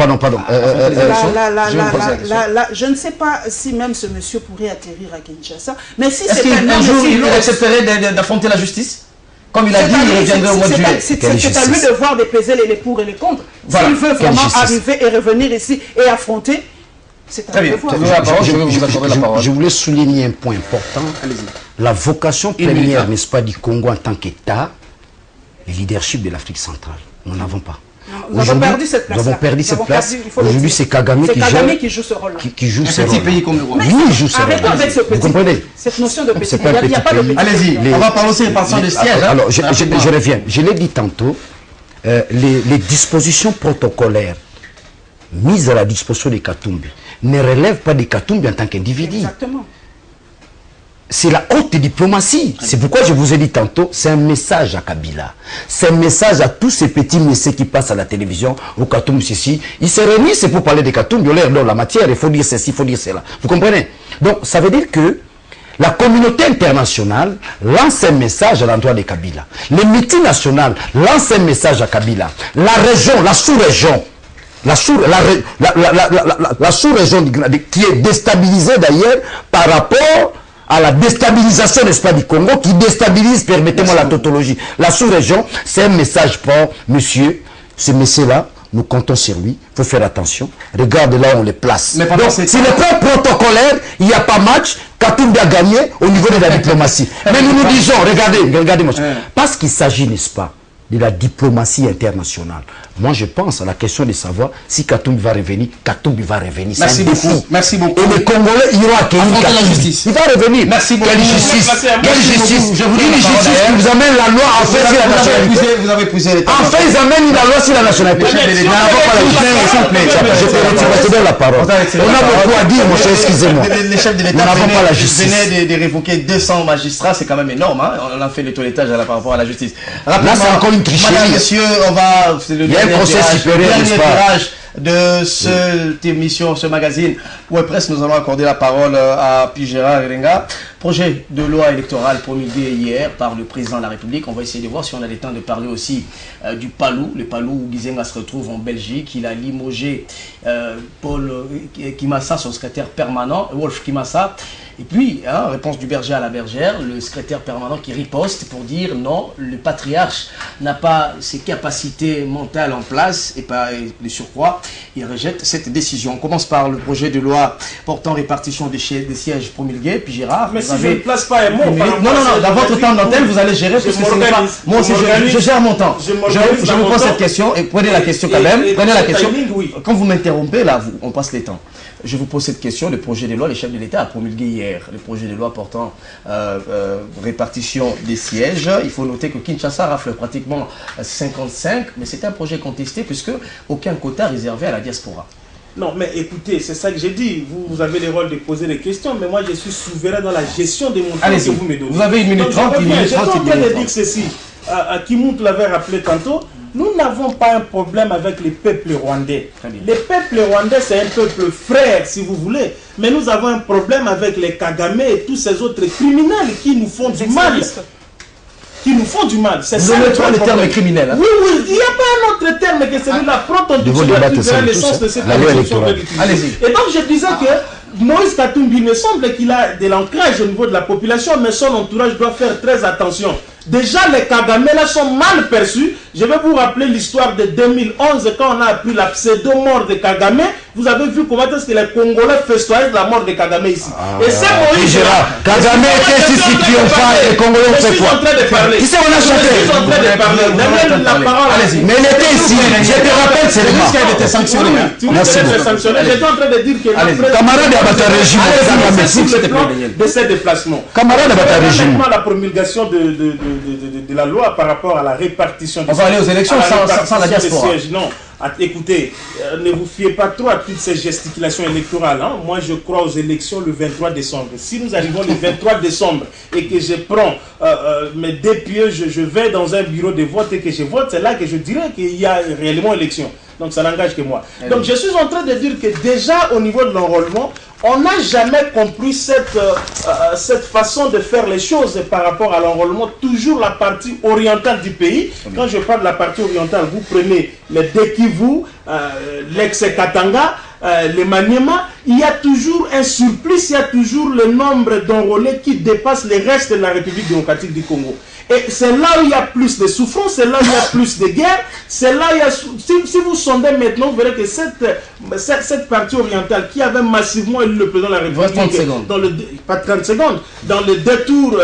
Je ne sais pas si même ce monsieur pourrait atterrir à Kinshasa. Mais si est-ce qu'un jour il accepterait d'affronter la justice? Comme il a dit, il reviendrait au mois de juillet. C'est à lui de voir des pesées, les pour et les contre. S'il veut vraiment arriver et revenir ici et affronter, c'est à lui de voir. Je voulais souligner un point important. La vocation première, n'est-ce pas, du Congo en tant qu'État, le leadership de l'Afrique centrale. Nous n'avons pas. Nous avons perdu cette place. Nous avons perdu cette place. Aujourd'hui, c'est Kagame qui joue ce rôle-là. Qui joue ce rôle. Un petit pays comme le Rwanda. Lui, il joue ce rôle. Arrêtons avec ce petit. Vous comprenez? Cette notion de petit. Il n'y a pas de petit. Allez-y, on va parler aussi des partitions de siège. Alors, je reviens. Je l'ai dit tantôt, les dispositions protocolaires mises à la disposition de Katumbi ne relèvent pas de Katumbi en tant qu'individu. Exactement. C'est la haute diplomatie. C'est pourquoi je vous ai dit tantôt, c'est un message à Kabila. C'est un message à tous ces petits messieurs qui passent à la télévision, au Katumbi ceci. Ils se réunissent pour parler de Katumbi, ils leur la matière, il faut dire ceci, il faut dire cela. Vous comprenez? Donc, ça veut dire que la communauté internationale lance un message à l'endroit de Kabila. Les multinationales lancent un message à Kabila. La région, la sous-région, la sous-région qui est déstabilisée d'ailleurs par rapport à la déstabilisation, n'est-ce pas, du Congo, qui déstabilise, permettez-moi la tautologie. La sous-région, c'est un message pour monsieur, ce monsieur-là, nous comptons sur lui, il faut faire attention. Regarde là où on les place. Donc, si le plan protocolaire, il n'y a pas match, Katumbi a gagné au niveau de la diplomatie. Mais nous nous disons, regardez-moi, parce qu'il s'agit, n'est-ce pas, de la diplomatie internationale. Moi, je pense à la question de savoir si Katumbi va revenir. Katumbi va revenir. Merci beaucoup. Merci beaucoup. Et les Congolais iront accueillir la justice. Il va revenir. Merci beaucoup. Quelle justice? Quelle justice? Je vous dis une justice qui vous amène la loi enfin sur la nationalité. Vous avez poussé les Enfin, ils amènent la loi sur la nationalité. Je te donne la parole. On a beaucoup à dire, mon cher, excusez-moi. Les chefs de l'État venaient de révoquer 200 magistrats, c'est quand même énorme. On a fait le toilettage par rapport à la justice. Là, c'est encore une tricherie. Madame, monsieur, on va... Il y a un procès supérieur, n'est-ce pas? De cette émission, ce magazine Webpress, nous allons accorder la parole à Pierre Renga. Projet de loi électorale promulgué hier par le président de la République. On va essayer de voir si on a le temps de parler aussi du Palou. Le Palou où Gizenga se retrouve en Belgique. Il a limogé Paul Kimassa, son secrétaire permanent, Wolf Kimassa. Et puis, réponse du berger à la bergère, le secrétaire permanent qui riposte pour dire non, le patriarche n'a pas ses capacités mentales en place et pas de surcroît, il rejette cette décision. On commence par le projet de loi portant répartition des sièges promulgués. Puis Gérard, mais si je ne place pas un mot, non, dans votre temps d'antenne, vous allez gérer parce que c'est pas... Moi aussi, je gère mon temps. Je vous pose cette question et prenez la question quand même. Prenez la question. Quand vous m'interrompez, là, on passe les temps. Je vous pose cette question. Le projet de loi, le chef de l'État a promulgué hier le projet de loi portant répartition des sièges. Il faut noter que Kinshasa rafle pratiquement 55, mais c'est un projet contesté puisque aucun quota réservé à la diaspora. Non, mais écoutez, c'est ça que j'ai dit. Vous avez le rôle de poser des questions, mais moi je suis souverain dans la gestion de mon temps que vous me donnez. Vous avez 1 minute 30, 1 minute 30. Je suis en train de dire ceci. Kimout l'avait rappelé tantôt. Nous n'avons pas un problème avec les peuples rwandais. Les peuples rwandais, c'est un peuple frère, si vous voulez. Mais nous avons un problème avec les Kagame et tous ces autres criminels qui nous font du mal. C'est ça le terme criminel. Oui, il n'y a pas un autre terme que celui-là. Prends ton dictionnaire, tu verras l'essence de cette élection de l'utiliser. Et donc je disais que Moïse Katumbi me semble qu'il a de l'ancrage au niveau de la population, mais son entourage doit faire très attention. Déjà, les Kagame là sont mal perçus. Je vais vous rappeler l'histoire de 2011 quand on a appris la pseudo-mort de Kagame. Vous avez vu comment est-ce que les Congolais festoyaient de la mort de Kagame ici. Et c'est Moïse. Kagame était si triomphant et les Congolais ont fait quoi? Je suis en train de parler. Qui c'est on a chanté? Je suis en train de parler. Donnez la parole. Allez-y. Mais il était ici. Je te rappelle, c'est le risque a été sanctionné. Merci beaucoup. J'étais en train de dire que camarade de votre régime, de ces déplacements. Camarade de votre régime. La promulgation de la loi par rapport à la répartition des sièges. On va aller aux élections sans la diaspora. Non, écoutez, ne vous fiez pas trop à toutes ces gesticulations électorales. Moi, je crois aux élections le 23 décembre. Si nous arrivons le 23 décembre et que je prends mes deux pieds, je vais dans un bureau de vote et que je vote, c'est là que je dirais qu'il y a réellement élection. Donc ça n'engage que moi. Donc je suis en train de dire que déjà au niveau de l'enrôlement, on n'a jamais compris cette façon de faire les choses par rapport à l'enrôlement. Toujours la partie orientale du pays. Quand je parle de la partie orientale, vous prenez les Dekivu, l'ex-Katanga, les Maniema, il y a toujours un surplus, il y a toujours le nombre d'enrôlés qui dépasse les restes de la République démocratique du Congo. Et c'est là où il y a plus de souffrance, c'est là où il y a plus de guerre, c'est là où il y a... Si vous sondez maintenant, vous verrez que cette partie orientale qui avait massivement élu le président de la République dans le... Pas 30 secondes, dans le détour,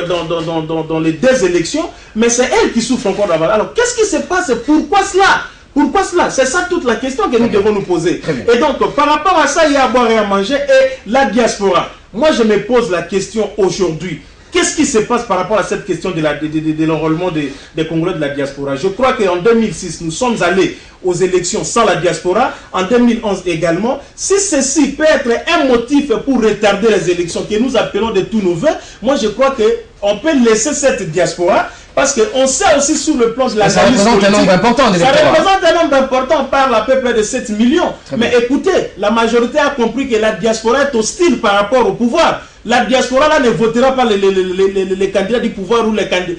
dans les deux élections, mais c'est elle qui souffre encore d'avant. Alors qu'est-ce qui se passe? Pourquoi cela? Pourquoi cela? C'est ça toute la question que nous devons nous poser. Et donc, par rapport à ça, il y a à boire et à manger et la diaspora. Moi, je me pose la question aujourd'hui. Qu'est-ce qui se passe par rapport à cette question de l'enrôlement des Congolais de la diaspora? Je crois qu'en 2006, nous sommes allés aux élections sans la diaspora, en 2011 également. Si ceci peut être un motif pour retarder les élections que nous appelons de tous nos voeux, moi je crois qu'on peut laisser cette diaspora. Parce qu'on sait aussi sur le plan de la... Ça représente un nombre important d'électeurs. Ça représente un nombre important, on parle à peu près de 7 millions. Mais écoutez, la majorité a compris que la diaspora est hostile par rapport au pouvoir. La diaspora là ne votera pas les candidats du pouvoir ou les candidats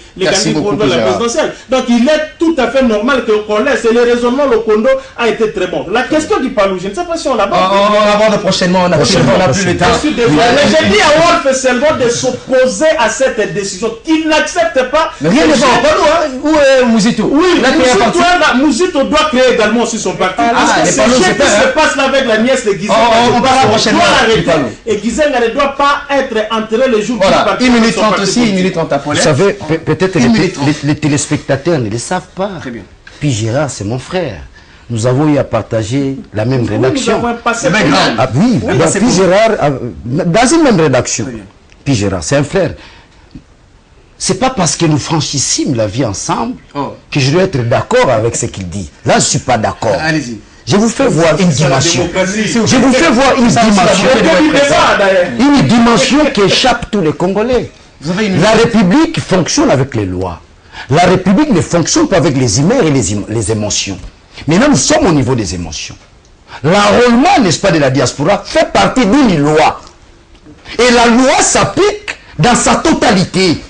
pour la présidentielle. Donc il est tout à fait normal qu'on laisse. Et le raisonnement, le Kondo a été très bon. La question du Palou, je ne sais pas si on l'aborde. On l'aborde prochainement, on n'a plus le temps. Mais j'ai dit à Wolf Selvo de s'opposer à cette décision, qu'il n'accepte pas. Mais rien ne va au Palou, où est Mouzito? Oui, Mouzito doit créer également aussi son parti. Parce que c'est ce qui se passe là avec la nièce de Gizenga. On parlera prochainement. Et Gizenga ne doit pas être enterré le jour voilà, 1 minute 30 aussi, 1 minute 30 à Paulette. Vous savez, peut-être les téléspectateurs ne le savent pas. Très bien. Puis Gérard, c'est mon frère. nous avons eu à partager la même rédaction. Nous avons passé Ah oui, Pi Gérard, dans une même rédaction. Pi Gérard, c'est un frère. C'est pas parce que nous franchissime la vie ensemble que je dois être d'accord avec ce qu'il dit. Là, je ne suis pas d'accord. Allez-y. Je vous fais voir une dimension. Je vous fais voir une dimension. Une dimension qui échappe tous les Congolais. La République fonctionne avec les lois. La République ne fonctionne pas avec les humeurs et les émotions. Maintenant, nous sommes au niveau des émotions. L'enrôlement, n'est-ce pas, de la diaspora fait partie d'une loi. Et la loi s'applique dans sa totalité.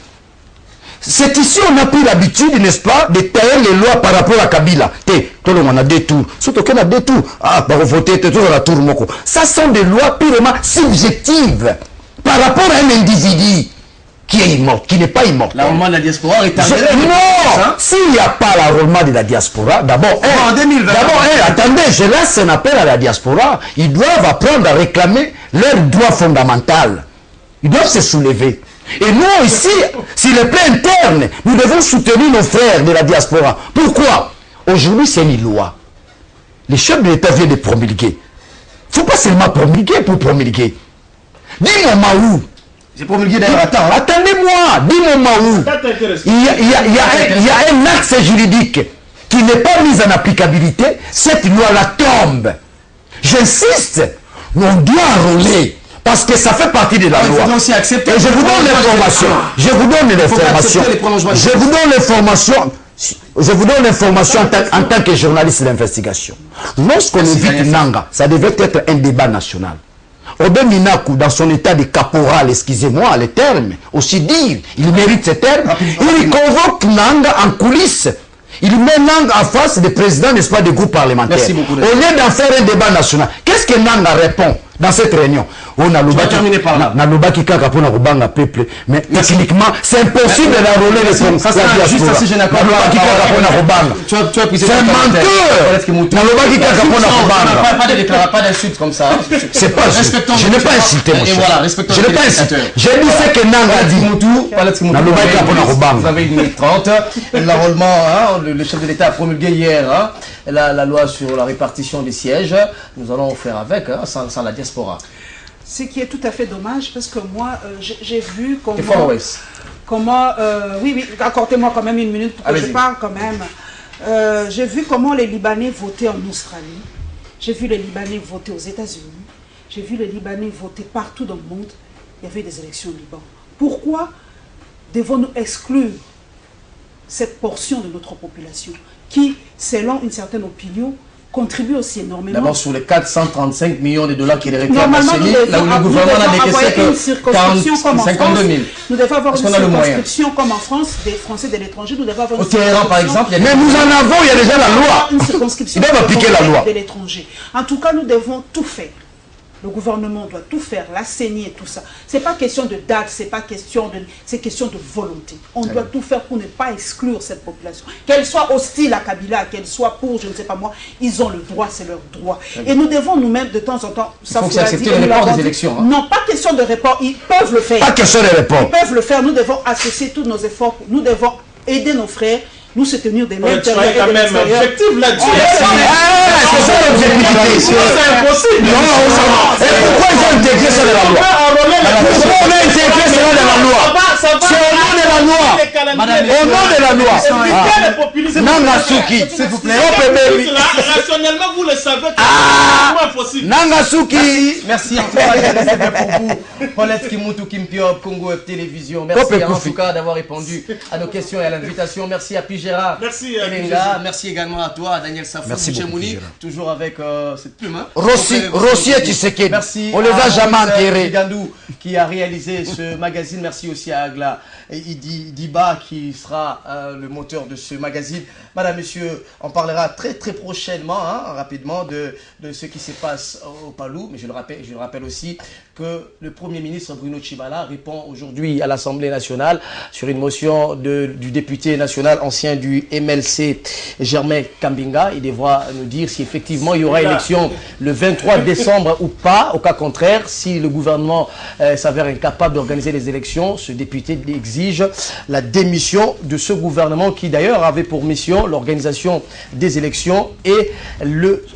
C'est ici on a pris l'habitude, n'est-ce pas, de tailler les lois par rapport à Kabila. Tout le monde a des tours. Surtout qu'on a des tours. Ah, par voter, tout la tour moko. Ça sont des lois purement subjectives par rapport à un individu qui est immortel, qui n'est pas immortel. L'enrôlement de la diaspora est arrivé. Non, s'il n'y a pas l'enrôlement de la diaspora, d'abord, attendez, je lance un appel à la diaspora. Ils doivent apprendre à réclamer leurs droits fondamentaux. Ils doivent se soulever. Et nous ici, sur le plan interne, nous devons soutenir nos frères de la diaspora. Pourquoi? Aujourd'hui, c'est une loi. Les chefs de l'État viennent de promulguer. Il ne faut pas seulement promulguer pour promulguer. Dis-moi où. J'ai promulgué d'ailleurs, attendez-moi, dis-moi où. Il y a un axe juridique qui n'est pas mis en applicabilité. Cette loi-là tombe. J'insiste, on doit enrôler. Parce que ça fait partie de la loi. Aussi accepter. Et je vous donne l'information. Je vous donne l'information. Je vous donne l'information. Je vous donne l'information en tant que journaliste d'investigation. Lorsqu'on invite Nanga, ça devait être un débat national. Oben Minaku, dans son état de caporal, excusez-moi les termes, aussi dire, il mérite ces termes, il convoque Nanga en coulisses. Il met Nanga en face des présidents, n'est-ce pas, des groupes parlementaires. Merci beaucoup. Au lieu d'en faire un débat national, qu'est-ce que Nanga répond dans cette réunion? On a terminé par là. Peuple, mais techniquement, c'est impossible d'enrôler les gens. Ça, c'est juste assez gênant. Tu as pris c'est un menteur. Pas de déclaration, pas d'insultes comme ça. C'est pas juste. Je n'ai pas incité, mon cher. Et voilà, respectons. Je n'ai pas incité. J'ai dit ce que Nanga a dit. Vous avez 1 minute 30. L'enrôlement, le chef de l'État a promulgué hier la loi sur la répartition des sièges. Nous allons faire avec, sans la diaspora. Ce qui est tout à fait dommage, parce que moi, j'ai vu oui, accordez-moi quand même 1 minute pour que je parle quand même. J'ai vu comment les Libanais votaient en Australie. J'ai vu les Libanais voter aux États-Unis. J'ai vu les Libanais voter partout dans le monde. Il y avait des élections au Liban. Pourquoi devons-nous exclure cette portion de notre population qui, selon une certaine opinion, contribue aussi énormément. D'abord sur les 435 millions de dollars qu'il réclame à CENI, là où le gouvernement n'a décaissé que 52 000. Nous devons avoir une circonscription comme en France, des Français de l'étranger, nous devons avoir une au Téhéran par exemple, mais nous en avons, il y a déjà la loi. Une circonscription ils doivent appliquer la loi de l'étranger. En tout cas, nous devons tout faire. Le gouvernement doit tout faire, la CENI et tout ça. Ce n'est pas question de date, c'est question de volonté. On doit tout faire pour ne pas exclure cette population. Qu'elle soit hostile à Kabila, qu'elle soit pour, je ne sais pas moi, ils ont le droit, c'est leur droit. Et nous devons nous-mêmes, de temps en temps, il faut accepter le report des élections. Non, pas question de report, ils peuvent le faire. Pas question de report. Ils peuvent le faire, nous devons associer tous nos efforts, nous devons aider nos frères, nous se tenir de l'intérieur et de l'extérieur. Objectif là-dessus. C'est ça l'objectivité. C'est impossible. Et pourquoi ils ont intégré ça dans la loi? Pourquoi on a intégré ça dans la loi? C'est au nom de la loi. Au nom de la loi. Nangasuki, s'il vous plaît. Rationnellement, vous le savez que c'est impossible. Nangasuki. Merci en tout cas, c'est bien pour vous. Paulette Kimutu Kimpiop, Congo F Télévision. Merci en tout cas d'avoir répondu à nos questions et à l'invitation. Merci à Gérard. Merci Elenga. Merci également à toi, Daniel Safou. Merci beaucoup, toujours avec cette plume. Rossi et Tshisekedi. Merci. On les a jamais enterrés. Gandou qui a réalisé ce magazine. Merci aussi à Agla et Diba qui sera le moteur de ce magazine. Madame, Monsieur, on parlera très prochainement, rapidement de ce qui se passe au Palou, mais je le rappelle aussi que le Premier ministre Bruno Tshibala répond aujourd'hui à l'Assemblée nationale sur une motion du député national ancien du MLC, Germain Kambinga. Il devra nous dire si effectivement il y aura élection le 23 décembre ou pas. Au cas contraire, si le gouvernement s'avère incapable d'organiser les élections, ce député exige la démission de ce gouvernement qui d'ailleurs avait pour mission l'organisation des élections et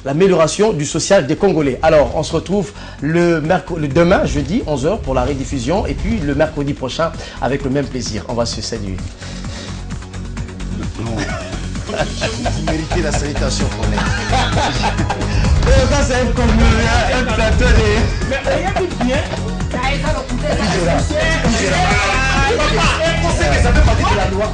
l'amélioration du social des Congolais. Alors, on se retrouve demain, jeudi, 11h pour la rediffusion et puis le mercredi prochain avec le même plaisir. On va se saluer. Non. Vous méritez la salutation, René. Ça, c'est un plateau de... Mais rien de bien. Ça fait partie de la loi.